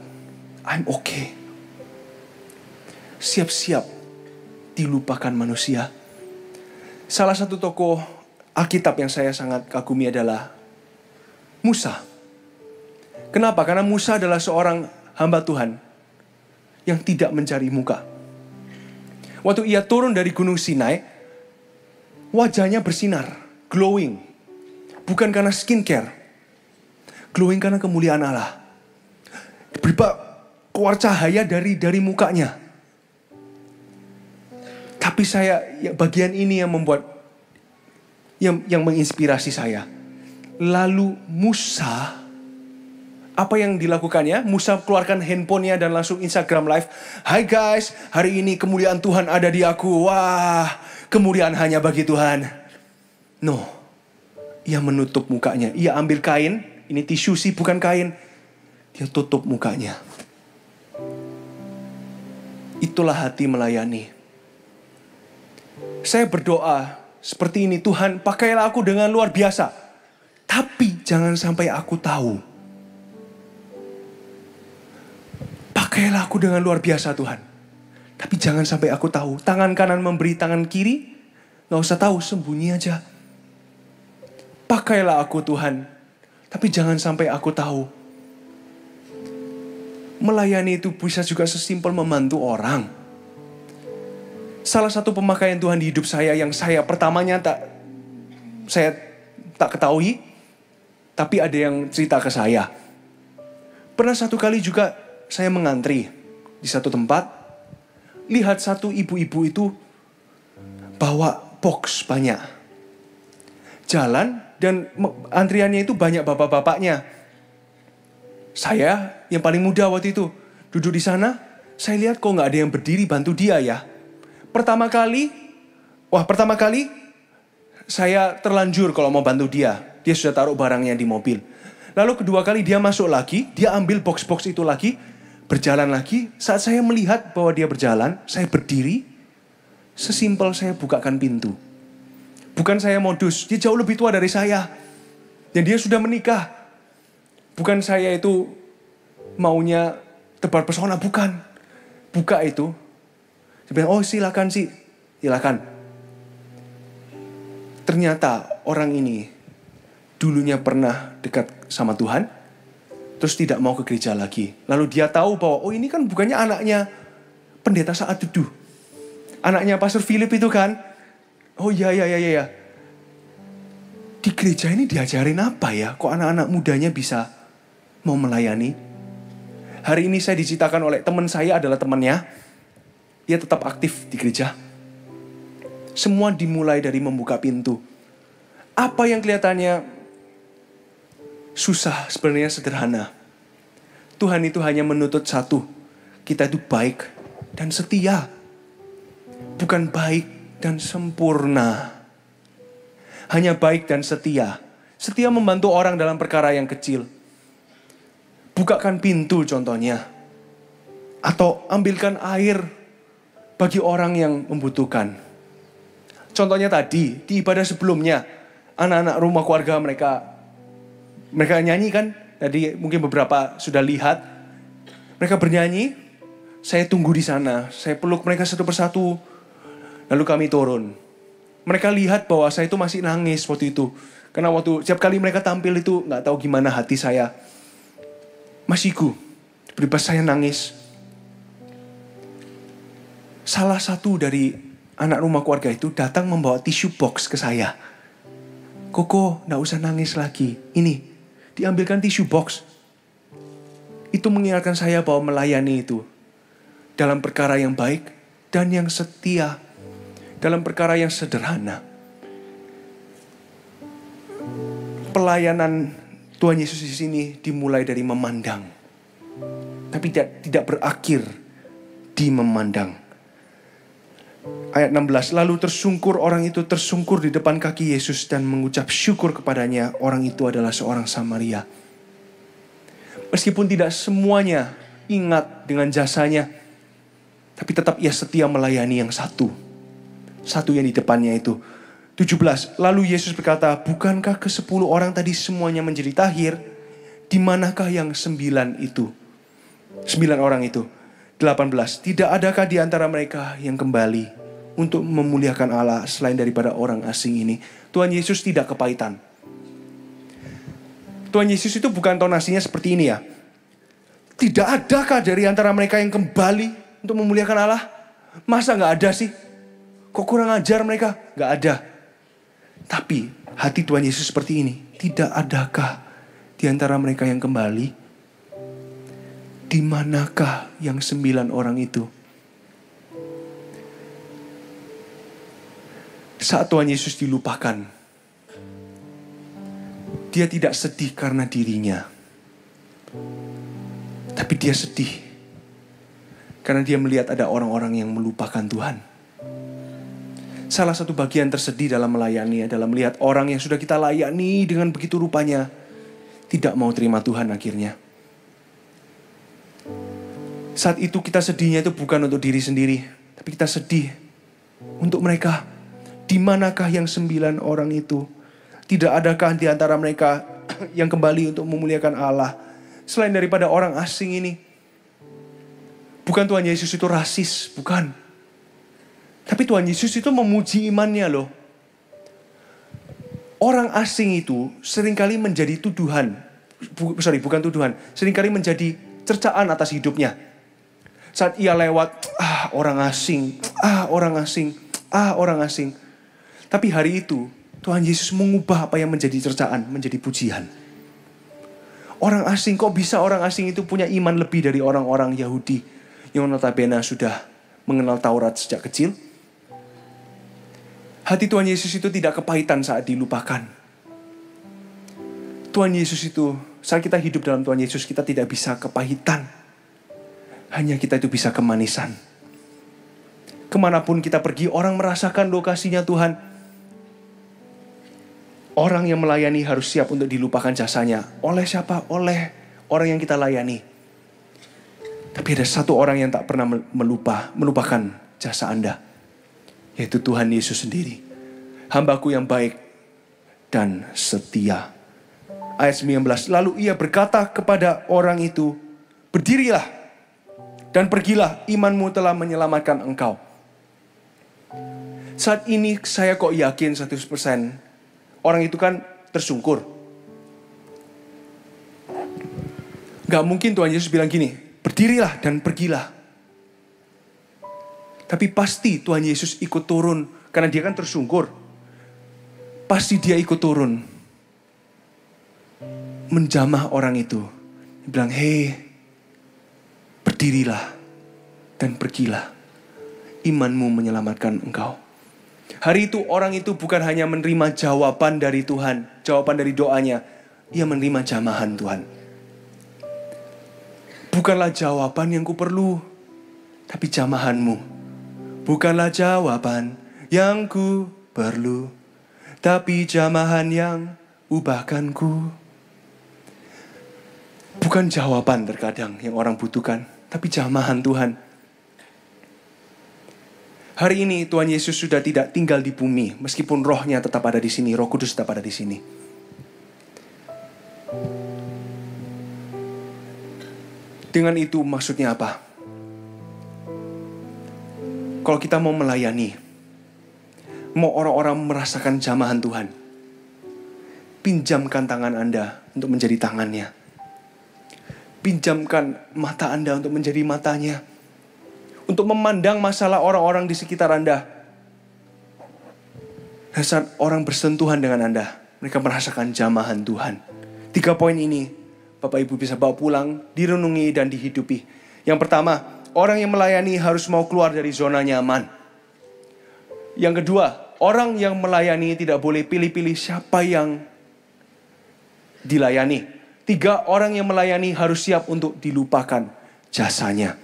I'm okay. Siap-siap dilupakan manusia. Salah satu tokoh Alkitab yang saya sangat kagumi adalah Musa. Kenapa? Karena Musa adalah seorang hamba Tuhan yang tidak mencari muka. Waktu ia turun dari Gunung Sinai, wajahnya bersinar, glowing. Bukan karena skincare, glowing karena kemuliaan Allah. Keluar cahaya dari mukanya. Tapi bagian ini yang membuat, yang menginspirasi saya. Lalu Musa, apa yang dilakukannya? Musa keluarkan handphonenya dan langsung Instagram live. Hai guys, hari ini kemuliaan Tuhan ada di aku. Wah, kemuliaan hanya bagi Tuhan. No, ia menutup mukanya. Ia ambil kain, ini tisu sih bukan kain. Dia tutup mukanya. Itulah hati melayani. Saya berdoa seperti ini, Tuhan pakailah aku dengan luar biasa. Tapi jangan sampai aku tahu. Pakailah aku dengan luar biasa Tuhan. Tapi jangan sampai aku tahu. Tangan kanan memberi, tangan kiri gak usah tahu, sembunyi aja. Pakailah aku Tuhan, tapi jangan sampai aku tahu. Melayani itu bisa juga sesimpel membantu orang. Salah satu pemakaian Tuhan di hidup saya yang saya pertamanya saya tak ketahui, tapi ada yang cerita ke saya. Pernah satu kali juga saya mengantri di satu tempat, lihat satu ibu-ibu itu bawa box banyak. Jalan dan antriannya itu banyak bapak-bapaknya. Saya yang paling muda waktu itu duduk di sana, saya lihat kok nggak ada yang berdiri bantu dia ya. Pertama kali saya terlanjur kalau mau bantu dia. Dia sudah taruh barangnya di mobil. Lalu kedua kali dia masuk lagi, dia ambil box-box itu lagi, berjalan lagi. Saat saya melihat bahwa dia berjalan, saya berdiri, sesimpel saya bukakan pintu. Bukan saya modus, dia jauh lebih tua dari saya. Dan dia sudah menikah. Bukan saya itu maunya tebar pesona, bukan. Buka itu. Saya bilang, oh silakan sih, silakan. Ternyata orang ini dulunya pernah dekat sama Tuhan, terus tidak mau ke gereja lagi. Lalu dia tahu bahwa, oh ini kan bukannya anaknya pendeta Saat Teduh. Anaknya Pastor Philip itu kan. Oh iya. Di gereja ini diajarin apa ya? Kok anak-anak mudanya bisa mau melayani? Hari ini saya diceritakan oleh teman saya adalah temannya. Dia tetap aktif di gereja. Semua dimulai dari membuka pintu. Apa yang kelihatannya susah sebenarnya sederhana. Tuhan itu hanya menuntut satu. Kita itu baik dan setia. Bukan baik dan sempurna. Hanya baik dan setia. Setia membantu orang dalam perkara yang kecil. Bukakan pintu contohnya. Atau ambilkan air bagi orang yang membutuhkan. Contohnya tadi, di ibadah sebelumnya, anak-anak rumah keluarga mereka nyanyi kan? Tadi mungkin beberapa sudah lihat. Mereka bernyanyi, saya tunggu di sana. Saya peluk mereka satu persatu. Lalu kami turun. Mereka lihat bahwa saya itu masih nangis waktu itu. Karena setiap kali mereka tampil itu gak tahu gimana hati saya. Masihku, tiba-tiba saya nangis. Salah satu dari anak rumah keluarga itu datang membawa tisu box ke saya. Koko, gak usah nangis lagi. Ini, diambilkan tisu box. Itu mengingatkan saya bahwa melayani itu dalam perkara yang baik dan yang setia. Dalam perkara yang sederhana. Pelayanan Tuhan Yesus di sini dimulai dari memandang. Tapi tidak berakhir di memandang. Ayat 16, lalu tersungkur orang itu tersungkur di depan kaki Yesus dan mengucap syukur kepadanya. Orang itu adalah seorang Samaria. Meskipun tidak semuanya ingat dengan jasanya, tapi tetap ia setia melayani yang satu. Satu yang di depannya itu. 17, lalu Yesus berkata, bukankah ke-10 orang tadi semuanya menjadi tahir? Di manakah yang 9 itu? 9 orang itu. 18, tidak adakah di antara mereka yang kembali untuk memuliakan Allah selain daripada orang asing ini? Tuhan Yesus tidak kepahitan. Tuhan Yesus itu bukan tonasinya seperti ini ya. Tidak adakah dari antara mereka yang kembali untuk memuliakan Allah? Masa gak ada sih? Kok kurang ajar mereka? Gak ada. Tapi hati Tuhan Yesus seperti ini. Tidak adakah di antara mereka yang kembali? Di manakah yang 9 orang itu? Saat Tuhan Yesus dilupakan, dia tidak sedih karena dirinya. Tapi dia sedih karena dia melihat ada orang-orang yang melupakan Tuhan. Salah satu bagian tersedih dalam melayani adalah melihat orang yang sudah kita layani dengan begitu rupanya tidak mau terima Tuhan akhirnya. Saat itu kita sedihnya itu bukan untuk diri sendiri, tapi kita sedih untuk mereka. Di manakah yang 9 orang itu? Tidak adakah di antara mereka yang kembali untuk memuliakan Allah selain daripada orang asing ini? Bukan Tuhan Yesus itu rasis, bukan. Tapi Tuhan Yesus itu memuji imannya loh. Orang asing itu seringkali menjadi tuduhan. Bukan tuduhan. Seringkali menjadi cercaan atas hidupnya. Saat ia lewat, orang asing, orang asing, orang asing. Tapi hari itu, Tuhan Yesus mengubah apa yang menjadi cercaan, menjadi pujian. Orang asing, kok bisa orang asing itu punya iman lebih dari orang-orang Yahudi yang notabene sudah mengenal Taurat sejak kecil? Hati Tuhan Yesus itu tidak kepahitan saat dilupakan. Tuhan Yesus itu, saat kita hidup dalam Tuhan Yesus, kita tidak bisa kepahitan. Hanya kita itu bisa kemanisan. Kemanapun kita pergi, orang merasakan lokasinya Tuhan. Orang yang melayani harus siap untuk dilupakan jasanya. Oleh siapa? Oleh orang yang kita layani. Tapi ada satu orang yang tak pernah melupakan jasa Anda. Yaitu Tuhan Yesus sendiri. Hambaku yang baik dan setia. Ayat 19. Lalu ia berkata kepada orang itu, berdirilah dan pergilah, imanmu telah menyelamatkan engkau. Saat ini saya kok yakin 100%. Orang itu kan tersungkur. Gak mungkin Tuhan Yesus bilang gini, berdirilah dan pergilah. Tapi pasti Tuhan Yesus ikut turun. Karena dia kan tersungkur. Pasti dia ikut turun. Menjamah orang itu. Dia bilang, hei, berdirilah dan pergilah. Imanmu menyelamatkan engkau. Hari itu orang itu bukan hanya menerima jawaban dari Tuhan, jawaban dari doanya. Ia menerima jamahan Tuhan. Bukanlah jawaban yang kuperlu, tapi jamahanmu. Bukanlah jawaban yang ku perlu, tapi jamahan yang ubahkanku. Bukan jawaban terkadang yang orang butuhkan, tapi jamahan Tuhan. Hari ini Tuhan Yesus sudah tidak tinggal di bumi, meskipun rohnya tetap ada di sini, Roh Kudus tetap ada di sini. Dengan itu maksudnya apa? Kalau kita mau melayani, mau orang-orang merasakan jamahan Tuhan, pinjamkan tangan Anda untuk menjadi tangannya. Pinjamkan mata Anda untuk menjadi matanya. Untuk memandang masalah orang-orang di sekitar Anda. Dan saat orang bersentuhan dengan Anda, mereka merasakan jamahan Tuhan. 3 poin ini, Bapak Ibu bisa bawa pulang, direnungi dan dihidupi. Yang pertama, orang yang melayani harus mau keluar dari zona nyaman. Yang kedua, orang yang melayani tidak boleh pilih-pilih siapa yang dilayani. 3, orang yang melayani harus siap untuk dilupakan jasanya.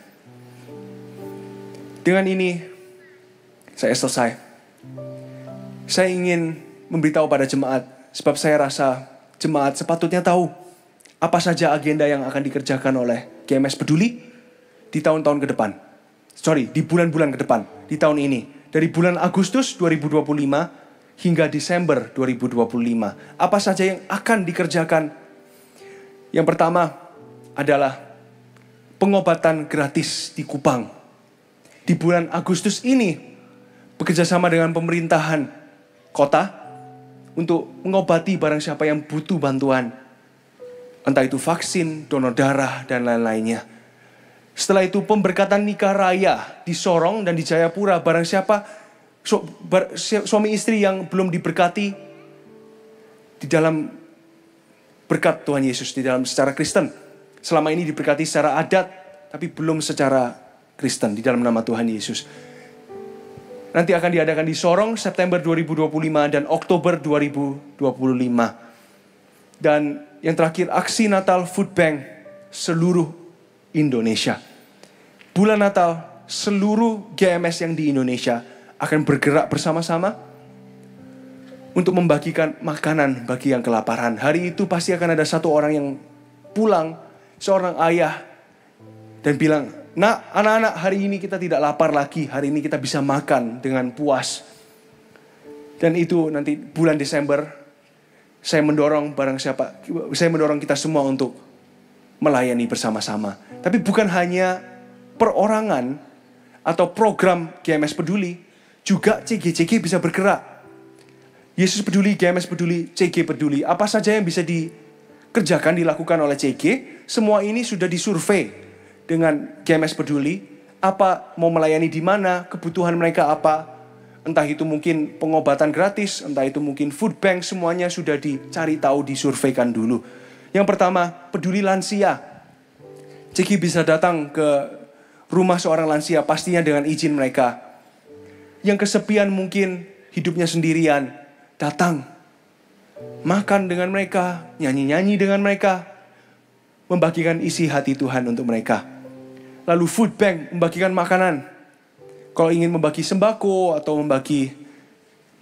Dengan ini, saya selesai. Saya ingin memberitahu pada jemaat, sebab saya rasa jemaat sepatutnya tahu apa saja agenda yang akan dikerjakan oleh GMS Peduli di tahun-tahun ke depan. Di bulan-bulan ke depan, di tahun ini. Dari bulan Agustus 2025 hingga Desember 2025. Apa saja yang akan dikerjakan? Yang pertama adalah pengobatan gratis di Kupang. Di bulan Agustus ini, bekerjasama dengan pemerintahan kota untuk mengobati barang siapa yang butuh bantuan. Entah itu vaksin, donor darah, dan lain-lainnya. Setelah itu pemberkatan nikah raya di Sorong dan di Jayapura. Barang siapa suami istri yang belum diberkati di dalam berkat Tuhan Yesus, di dalam secara Kristen. Selama ini diberkati secara adat, tapi belum secara Kristen di dalam nama Tuhan Yesus. Nanti akan diadakan di Sorong September 2025 dan Oktober 2025. Dan yang terakhir, aksi Natal Food Bank seluruh Indonesia. Bulan Natal, seluruh GMS yang di Indonesia akan bergerak bersama-sama untuk membagikan makanan bagi yang kelaparan. Hari itu pasti akan ada satu orang yang pulang, seorang ayah, dan bilang, "Nak, anak-anak, hari ini kita tidak lapar lagi. Hari ini kita bisa makan dengan puas." Dan itu nanti bulan Desember, saya mendorong kita semua untuk melayani bersama-sama. Tapi bukan hanya perorangan atau program GMS Peduli, juga CG bisa bergerak. Yesus peduli, GMS peduli, CG peduli. Apa saja yang bisa dikerjakan, dilakukan oleh CG, semua ini sudah disurvei dengan GMS peduli. Apa mau melayani di mana, kebutuhan mereka apa. Entah itu mungkin pengobatan gratis, entah itu mungkin food bank, semuanya sudah dicari tahu, disurveikan dulu. Yang pertama, peduli lansia. CG bisa datang ke rumah seorang lansia, pastinya dengan izin mereka. Yang kesepian mungkin hidupnya sendirian, datang, makan dengan mereka, nyanyi-nyanyi dengan mereka, membagikan isi hati Tuhan untuk mereka. Lalu food bank, membagikan makanan. Kalau ingin membagi sembako atau membagi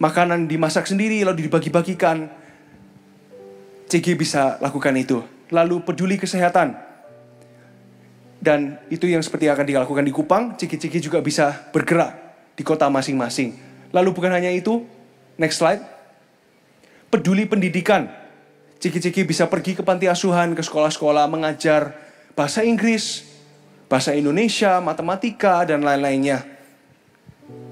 makanan dimasak sendiri lalu dibagi-bagikan, CG bisa lakukan itu. Lalu peduli kesehatan. Dan itu yang seperti akan dilakukan di Kupang, CG juga bisa bergerak di kota masing-masing. Lalu bukan hanya itu, next slide. Peduli pendidikan. CG bisa pergi ke panti asuhan, ke sekolah-sekolah, mengajar bahasa Inggris, bahasa Indonesia, matematika, dan lain-lainnya.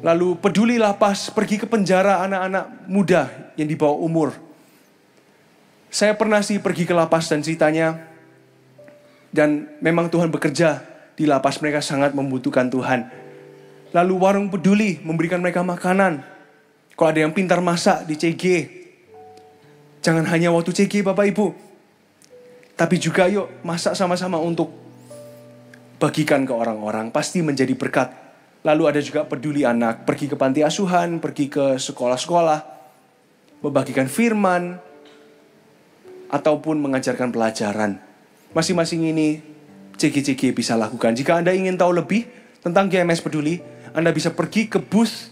Lalu peduli lapas, pergi ke penjara anak-anak muda yang di bawah umur. Saya pernah sih pergi ke lapas dan ceritanya, dan memang Tuhan bekerja di lapas, mereka sangat membutuhkan Tuhan. Lalu warung peduli, memberikan mereka makanan. Kalau ada yang pintar masak di CG, jangan hanya waktu CG Bapak Ibu, tapi juga yuk masak sama-sama untuk bagikan ke orang-orang, pasti menjadi berkat. Lalu ada juga peduli anak, pergi ke panti asuhan, pergi ke sekolah-sekolah, membagikan firman, ataupun mengajarkan pelajaran. Masing-masing ini CG bisa lakukan. Jika Anda ingin tahu lebih tentang GMS Peduli, Anda bisa pergi ke booth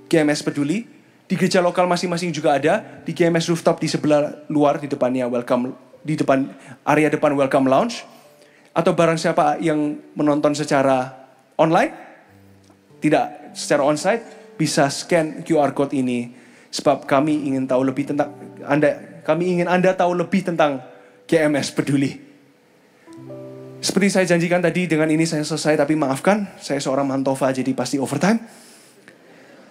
GMS Peduli. Di gereja lokal masing-masing juga ada. Di GMS Rooftop di sebelah luar, di depannya welcome, di depan area depan welcome lounge. Atau barang siapa yang menonton secara online, tidak secara onsite, bisa scan QR code ini. Sebab kami ingin tahu lebih tentang kami ingin Anda tahu lebih tentang GMS Peduli. Seperti saya janjikan tadi, dengan ini saya selesai, tapi maafkan, saya seorang mantova jadi pasti overtime.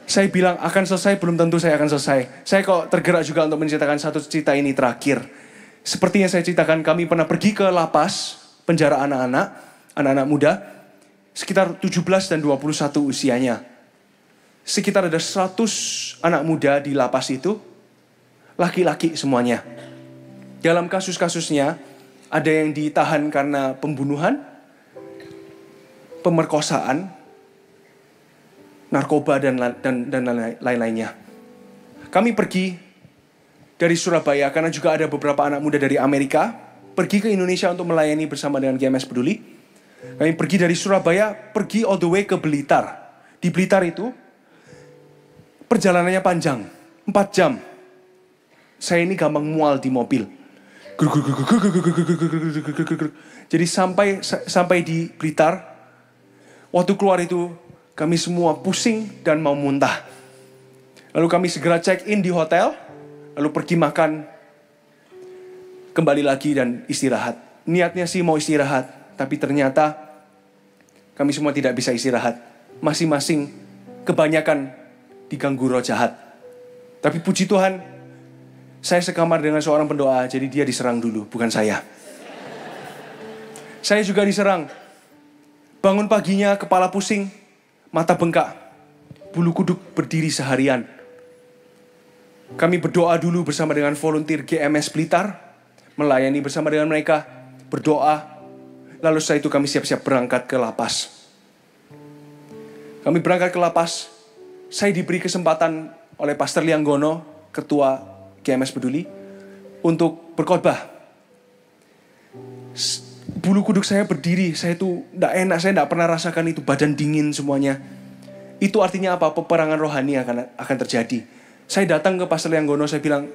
Saya bilang akan selesai, belum tentu saya akan selesai. Saya kok tergerak juga untuk menceritakan satu cerita ini terakhir. Seperti yang saya ceritakan, kami pernah pergi ke lapas, penjara anak-anak muda, sekitar 17 dan 21 usianya. Sekitar ada 100 anak muda di lapas itu, laki-laki semuanya. Dalam kasus-kasusnya, ada yang ditahan karena pembunuhan, pemerkosaan, narkoba, dan lain-lainnya. Kami pergi dari Surabaya karena juga ada beberapa anak muda dari Amerika pergi ke Indonesia untuk melayani bersama dengan GMS Peduli. Kami pergi dari Surabaya, pergi all the way ke Blitar. Di Blitar itu perjalanannya panjang, 4 jam. Saya ini gampang mual di mobil. Jadi sampai di Blitar, waktu keluar itu kami semua pusing dan mau muntah. Lalu kami segera check in di hotel, lalu pergi makan, kembali lagi dan istirahat. Niatnya sih mau istirahat, tapi ternyata kami semua tidak bisa istirahat. Masing-masing kebanyakan diganggu roh jahat. Tapi puji Tuhan, saya sekamar dengan seorang pendoa, jadi dia diserang dulu, bukan saya. Saya juga diserang. Bangun paginya, kepala pusing, mata bengkak, bulu kuduk berdiri seharian. Kami berdoa dulu bersama dengan volunteer GMS Blitar, melayani bersama dengan mereka, berdoa. Lalu setelah itu kami siap-siap berangkat ke lapas. Kami berangkat ke lapas. Saya diberi kesempatan oleh Pastor Lianggono, ketua GMS Peduli, untuk berkhotbah. Bulu kuduk saya berdiri, saya itu tidak enak, saya tidak pernah rasakan itu, badan dingin semuanya. Itu artinya apa? Peperangan rohani akan terjadi. Saya datang ke Pastor Lianggono, saya bilang,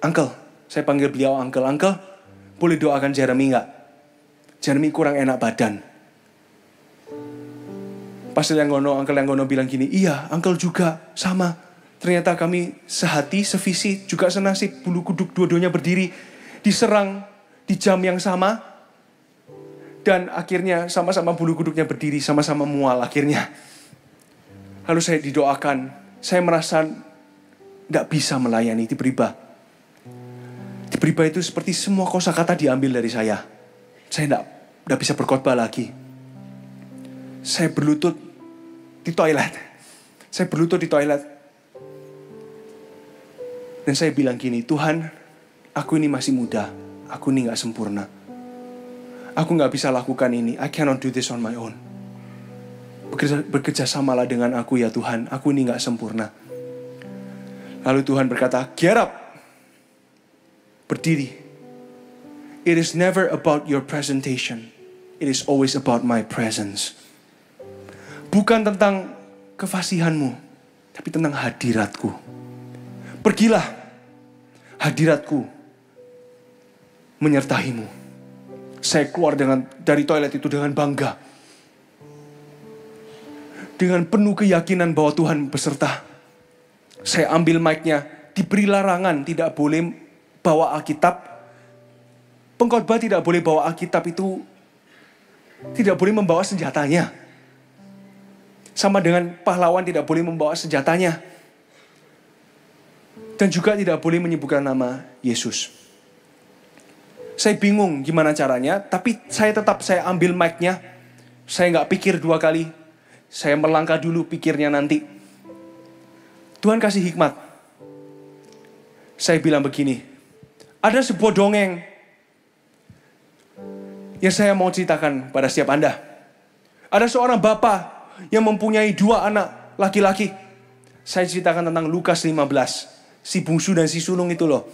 Uncle, saya panggil beliau Uncle, boleh doakan Jeremy enggak? Jeremy kurang enak badan. Pastor Uncle Lianggono bilang gini, iya, Uncle juga, sama. Ternyata kami sehati, sevisi, juga senasib, bulu kuduk dua-duanya berdiri, diserang di jam yang sama. Dan akhirnya sama-sama bulu kuduknya berdiri, sama-sama mual akhirnya. Lalu saya didoakan, saya merasa tidak bisa melayani di Beriba. Di Beriba itu seperti semua kosakata diambil dari saya. Saya tidak bisa berkhotbah lagi. Saya berlutut di toilet. Dan saya bilang gini, Tuhan, aku ini masih muda. Aku ini gak sempurna. Aku gak bisa lakukan ini. I cannot do this on my own. Bekerja samalah dengan aku ya Tuhan. Aku ini gak sempurna. Lalu Tuhan berkata, get up. Berdiri. It is never about your presentation. It is always about my presence. Bukan tentang kefasihanmu, tapi tentang hadiratku. Pergilah. Hadiratku menyertaimu. Saya keluar dari toilet itu dengan bangga. Dengan penuh keyakinan bahwa Tuhan beserta. Saya ambil mic-nya, diberi larangan tidak boleh bawa Alkitab. Pengkhotbah tidak boleh bawa Alkitab itu, tidak boleh membawa senjatanya. Sama dengan pahlawan tidak boleh membawa senjatanya. Dan juga tidak boleh menyebutkan nama Yesus. Saya bingung gimana caranya, tapi saya ambil mic-nya. Saya gak pikir dua kali. Saya melangkah dulu, pikirnya nanti. Tuhan kasih hikmat. Saya bilang begini, ada sebuah dongeng yang saya mau ceritakan pada setiap Anda. Ada seorang bapa yang mempunyai 2 anak laki-laki. Saya ceritakan tentang Lukas 15. Si bungsu dan si sulung itu loh.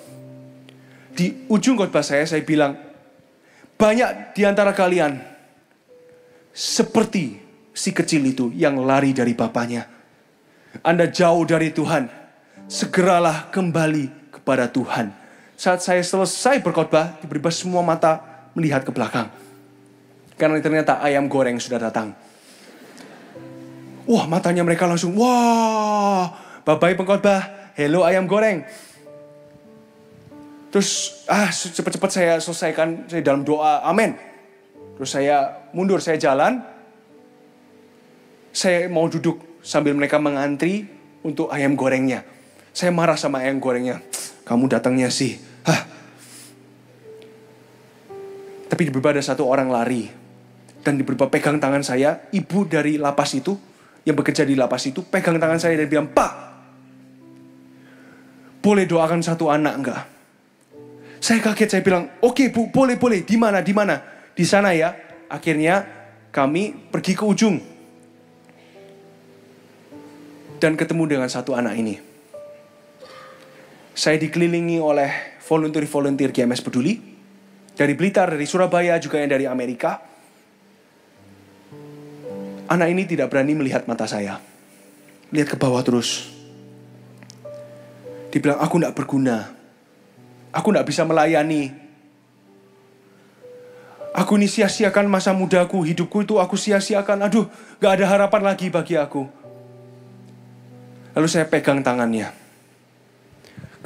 Di ujung khotbah saya bilang, banyak di antara kalian seperti si kecil itu yang lari dari bapaknya. Anda jauh dari Tuhan, segeralah kembali kepada Tuhan. Saat saya selesai berkhotbah, tiba-tiba semua mata melihat ke belakang. Karena ternyata ayam goreng sudah datang. Wah, matanya mereka langsung, wah, bye-bye pengkhotbah. Hello ayam goreng. Terus cepat-cepat saya selesaikan, saya dalam doa, amin. Terus saya mundur, saya jalan. Saya mau duduk sambil mereka mengantri untuk ayam gorengnya. Saya marah sama ayam gorengnya. Kamu datangnya sih. Tapi tiba-tiba ada satu orang lari. Dan tiba-tiba pegang tangan saya, ibu dari lapas itu, yang bekerja di lapas itu, pegang tangan saya dan bilang, Pak, boleh doakan satu anak enggak? Saya kaget, saya bilang, oke bu, boleh. Di mana? Di sana ya. Akhirnya kami pergi ke ujung. Dan ketemu dengan satu anak ini. Saya dikelilingi oleh volunteer GMS Peduli. Dari Blitar, dari Surabaya, juga yang dari Amerika. Anak ini tidak berani melihat mata saya. Lihat ke bawah terus. Dia bilang, aku tidak berguna. Aku tidak bisa melayani. Aku ini sia-siakan masa mudaku. Hidupku itu aku sia-siakan. Aduh, gak ada harapan lagi bagi aku. Lalu saya pegang tangannya.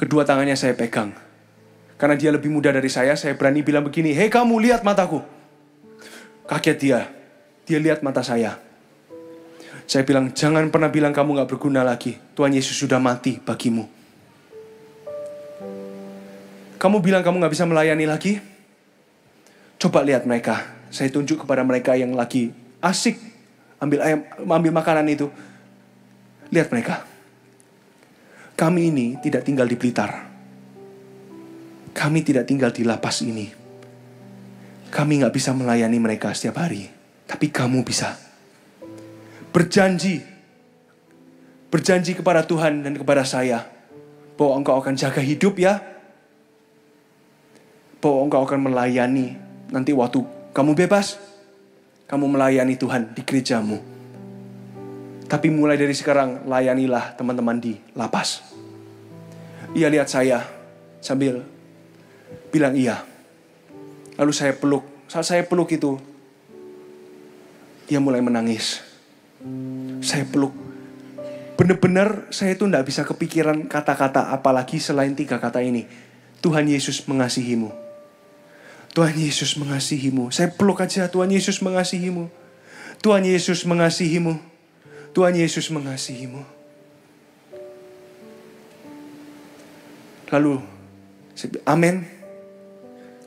Kedua tangannya saya pegang. Karena dia lebih muda dari saya berani bilang begini, hei kamu lihat mataku. Kaget dia. Dia lihat mata saya. Saya bilang, jangan pernah bilang kamu gak berguna lagi. Tuhan Yesus sudah mati bagimu. Kamu bilang kamu gak bisa melayani lagi? Coba lihat mereka. Saya tunjuk kepada mereka yang lagi asik ambil makanan itu. Lihat mereka. Kami ini tidak tinggal di Blitar. Kami tidak tinggal di lapas ini. Kami gak bisa melayani mereka setiap hari. Tapi kamu bisa. Berjanji kepada Tuhan dan kepada saya bahwa engkau akan jaga hidup ya. Bahwa engkau akan melayani nanti waktu kamu bebas. Kamu melayani Tuhan di gerejamu. Tapi mulai dari sekarang layanilah teman-teman di lapas. Ia lihat saya sambil bilang iya. Lalu saya peluk. Saat saya peluk itu, ia mulai menangis. Saya peluk. Benar-benar saya itu tidak bisa kepikiran kata-kata apalagi selain 3 kata ini. Tuhan Yesus mengasihimu. Tuhan Yesus mengasihimu. Saya peluk aja, Tuhan Yesus mengasihimu. Tuhan Yesus mengasihimu. Tuhan Yesus mengasihimu. Lalu, amin.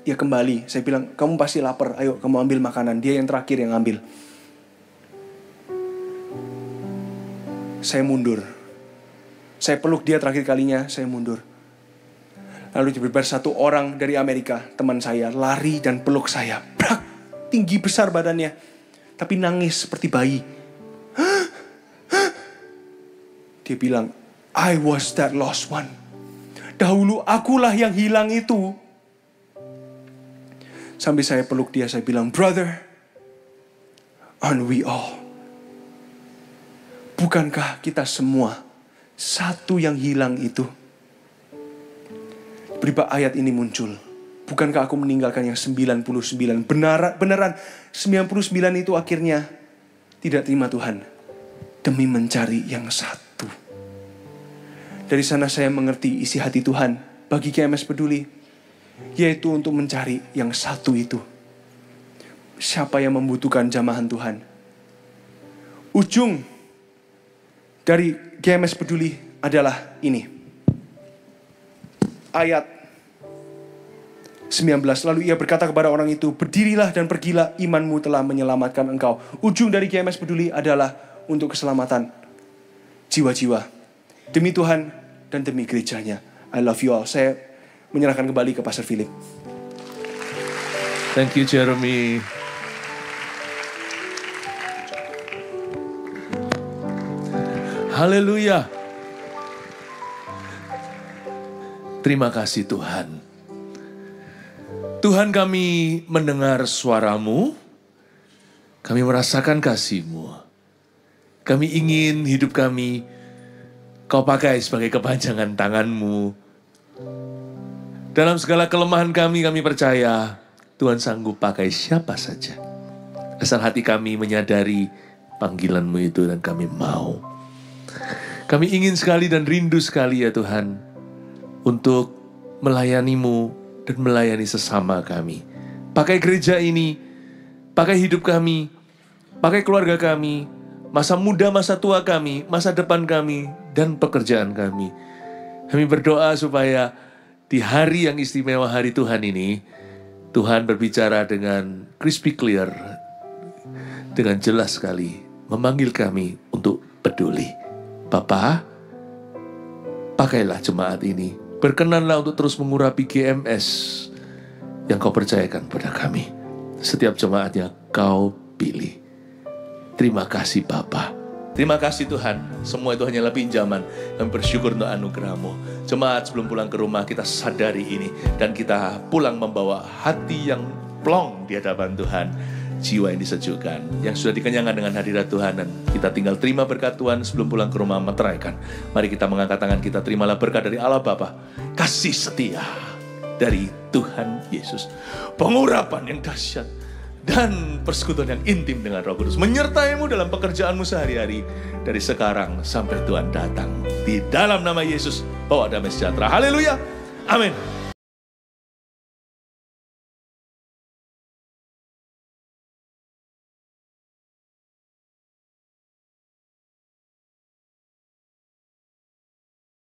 Dia kembali. Saya bilang, kamu pasti lapar. Ayo, kamu ambil makanan. Dia yang terakhir yang ambil. Saya mundur. Saya peluk dia terakhir kalinya, saya mundur. Lalu tiba-tiba satu orang dari Amerika, teman saya, lari dan peluk saya. Brak, tinggi besar badannya. Tapi nangis seperti bayi. Dia bilang, I was that lost one. Dahulu akulah yang hilang itu. Sambil saya peluk dia, saya bilang, brother, aren't we all? Bukankah kita semua satu yang hilang itu? Tiba-tiba ayat ini muncul. Bukankah aku meninggalkan yang 99? Beneran 99 itu akhirnya tidak terima Tuhan. Demi mencari yang satu. Dari sana saya mengerti isi hati Tuhan bagi GMS Peduli. Yaitu untuk mencari yang satu itu. Siapa yang membutuhkan jamahan Tuhan. Ujung dari GMS Peduli adalah ini. Ayat 19. Lalu ia berkata kepada orang itu, berdirilah dan pergilah, imanmu telah menyelamatkan engkau. Ujung dari GMS Peduli adalah untuk keselamatan jiwa-jiwa. Demi Tuhan dan demi gerejanya. I love you all. Saya menyerahkan kembali ke Pastor Philip. Thank you, Jeremy. Haleluya. Terima kasih Tuhan. Tuhan, kami mendengar suara-Mu. Kami merasakan kasih-Mu. Kami ingin hidup kami Kau pakai sebagai kepanjangan tangan-Mu. Dalam segala kelemahan kami percaya Tuhan sanggup pakai siapa saja. Asal hati kami menyadari panggilan-Mu itu dan kami mau. Kami ingin sekali dan rindu sekali ya Tuhan untuk melayani-Mu dan melayani sesama kami. Pakai gereja ini, pakai hidup kami, pakai keluarga kami, masa muda, masa tua kami, masa depan kami, dan pekerjaan kami. Kami berdoa supaya di hari yang istimewa hari Tuhan ini, Tuhan berbicara dengan crispy clear, dengan jelas sekali, memanggil kami untuk peduli. Bapa, pakailah jemaat ini, berkenanlah untuk terus mengurapi GMS yang Kau percayakan pada kami. Setiap jemaatnya Kau pilih. Terima kasih Bapa. Terima kasih Tuhan, semua itu hanyalah pinjaman. Kami bersyukur untuk anugerah-Mu. Jemaat sebelum pulang ke rumah kita sadari ini. Dan kita pulang membawa hati yang plong di hadapan Tuhan. Jiwa yang disejukkan, yang sudah dikenyangkan dengan hadirat Tuhan. Dan kita tinggal terima berkat Tuhan sebelum pulang ke rumah meteraikan. Mari kita mengangkat tangan kita, terimalah berkat dari Allah Bapa. Kasih setia dari Tuhan Yesus. Pengurapan yang dahsyat. Dan persekutuan yang intim dengan Roh Kudus menyertai-Mu dalam pekerjaan-Mu sehari-hari dari sekarang sampai Tuhan datang. Di dalam nama Yesus, bawa damai sejahtera. Haleluya. Amin.